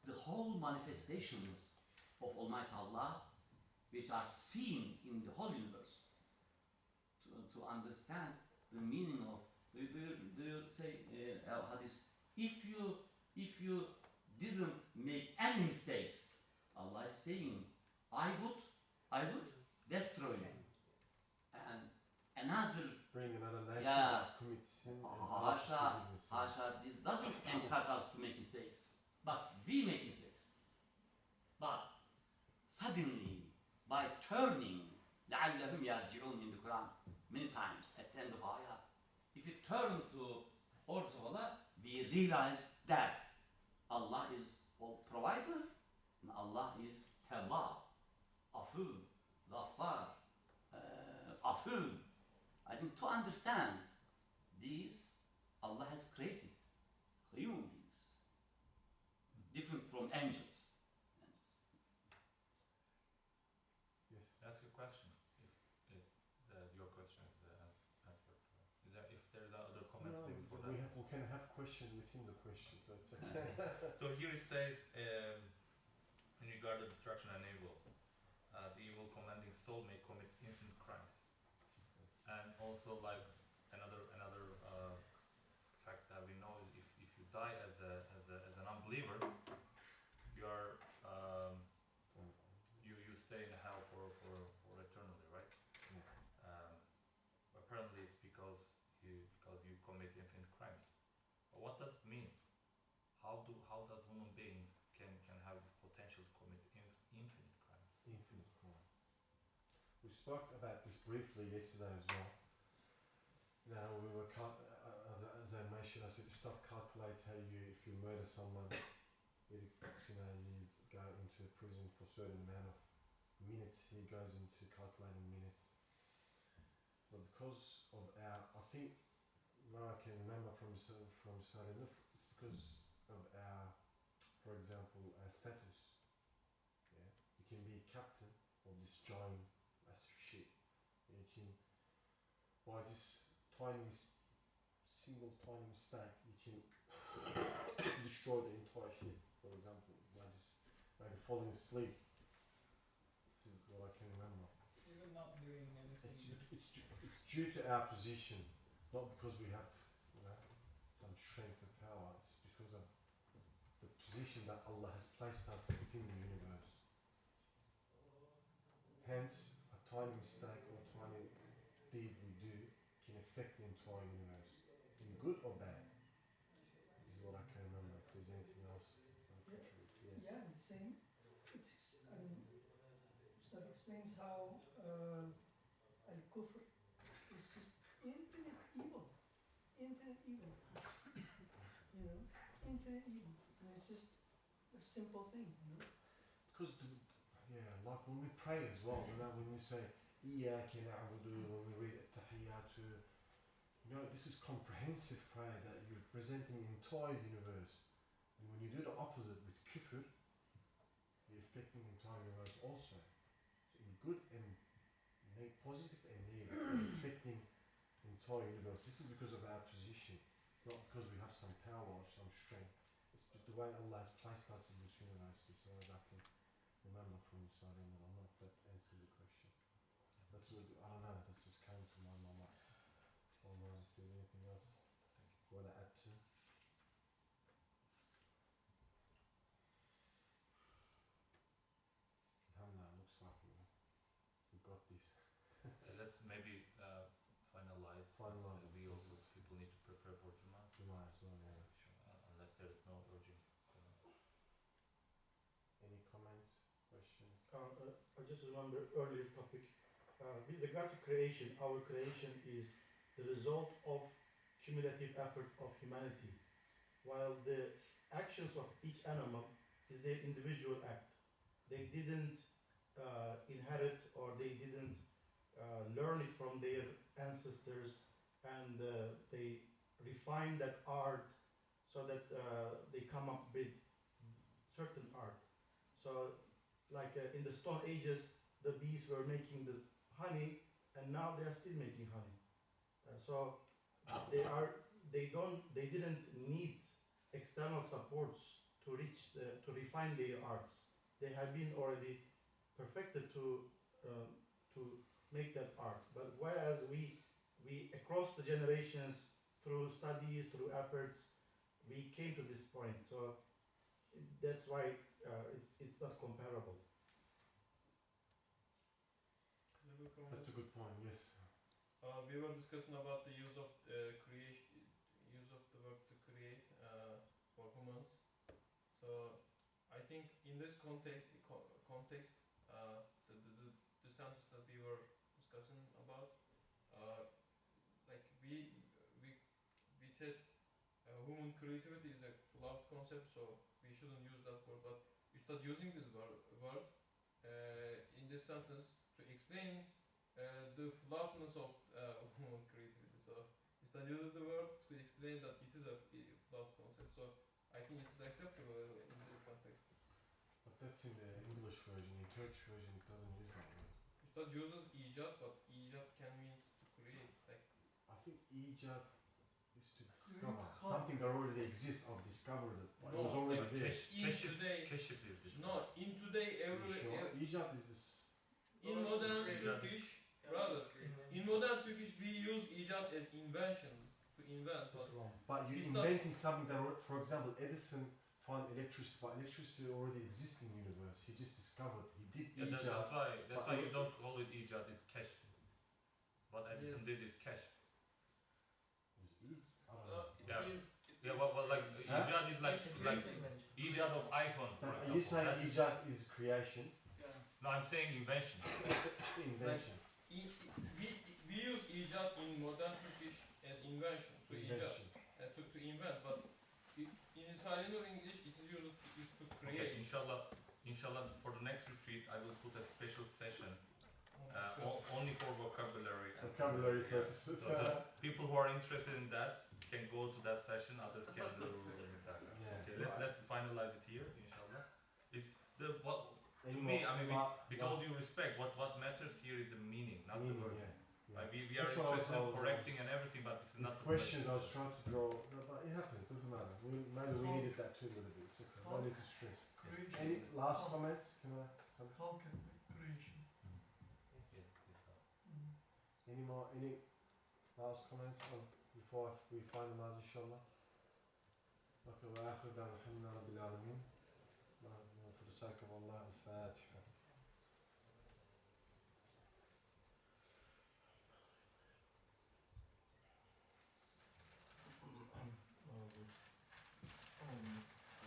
the whole manifestations of Almighty Allah, which are seen in the whole universe, to understand the meaning of. Do you say hadith? If you didn't make any mistakes, Allah is saying, I would destroy you. And another bring another nation yeah, that commits sin. Hasha, this doesn't encourage us to make mistakes, but we make mistakes. But suddenly, by turning لَعَلَّهُمْ يَرْجِعُونَ in the Quran many times at the end of ayat, if you turn to orders of Allah, we realize that Allah is all provider and Allah is Tawwab, Afu, Ghaffar, Afu. I think to understand these, Allah has created human beings, different from angels. Yes. Ask a question. If your question is answered. Is there, if there's other comments No, maybe for we that? we can have question within the question, so it's okay. So here it says, in regard to destruction and evil, the evil commanding soul may commit infinite crimes, and also like another fact that we know is if you die as an unbeliever, you are you stay in hell for eternally, right? Yes. Apparently, it's because you commit infinite crimes. But what does it mean? How does human beings can have this potential to commit infinite crimes? Infinite crime. We spoke about this briefly yesterday as well. Now we were as I mentioned, I said you start calculate how if you murder someone, you go into prison for a certain amount of minutes. He goes into calculating minutes. But because of I think what I can remember from Sarinuf, it's because of for example, our status. Yeah, you can be a captain of this giant massive ship. You can, by this single tiny mistake, you can destroy the entire ship. For example, by just maybe falling asleep. This is what I can remember. Even not doing anything. It's due to our position, not because we have some strength or power. It's because of the position that Allah has placed us within the universe. Hence, a tiny mistake or a tiny deed we do can affect the entire universe, in good or bad. This is what I can remember. If there's anything else I contribute to. Yeah, the same. Ustad explains how al-kufr is just infinite evil. Infinite evil. Infinite evil. And it's just a simple thing, Because, like when we pray as well, when we say, إِيَّاكَ نَعْبُدُ, when we read At-Tahiyyatu, this is comprehensive prayer that you're presenting the entire universe. And when you do the opposite with kufr, you're affecting the entire universe also. So in good and positive and negative, you're affecting the entire universe. This is because of our position, not because we have some power or some strength. It's the way Allah has placed us in this universe, so that I can remember from Salim, and I'm not if that answers the question. That's what, I don't know, that just came to my mind. I don't know if there's anything else you want to add to. Alhamdulillah, looks like we got this. Let's maybe finalize. Finalize. We also people need to prepare for Juma. Juma as well, yeah. Unless there is no urgent. Any comments, questions? I just remember earlier topic. With regard to creation, our creation is the result of cumulative effort of humanity, while the actions of each animal is their individual act. They didn't inherit or they didn't learn it from their ancestors, and they refine that art so that they come up with certain art. So, like in the Stone Ages, the bees were making the honey, and now they are still making honey. So they didn't need external supports to refine their arts. They have been already perfected to make that art. But whereas we across the generations, through studies, through efforts, we came to this point. So that's why it's not comparable. That's a good point, yes. We were discussing about the use of creation, use of the verb to create for humans. So I think in this context, the sentence that we were discussing about, like we said, human creativity is a flawed concept, so we shouldn't use that word. But you start using this word in this sentence to explain the flawedness of human creativity. So you start using the word to explain that it is a flawed concept. So I think it is acceptable in this context. But that's in the English version. In Turkish version, it doesn't use that word. Ustad uses icat, but icat can means to create. Like I think icat is to discover something that already exists or discovered it. But it was already there. In today, every icat is this. In modern Turkish, brother, in modern Turkish we use icat as invention, to invent. But you're inventing something that, for example, Edison found electricity, but electricity already exists in the universe. He just discovered. He did icat. That's why you don't call it icat. It's cash. What Edison did is cash. Well, like icat is like icat of iPhone. For example. You saying icat is creation? No, I'm saying invention. Invention. We use icat in modern Turkish as invention, to invent, but in Salinur English it is used to create. Okay, inshallah, for the next retreat I will put a special session only for vocabulary. Vocabulary purposes. So people who are interested in that can go to that session. Others can do that. Okay, let's finalize it here, inshallah. To me, I mean, with all due respect, what matters here is the meaning, not the word. Like we are interested in correcting and everything, but this is not the questions I was trying to draw. No, but it happened. It doesn't matter. Maybe we needed that too a little bit. It's okay. No need to stress. Any last comments? Can I? Creation. Any more? Any last comments before we finalize, inshallah? Okay. وآخر دعوانا الحمد لله رب العالمين. For the sake of Allah, Al-Fatiha.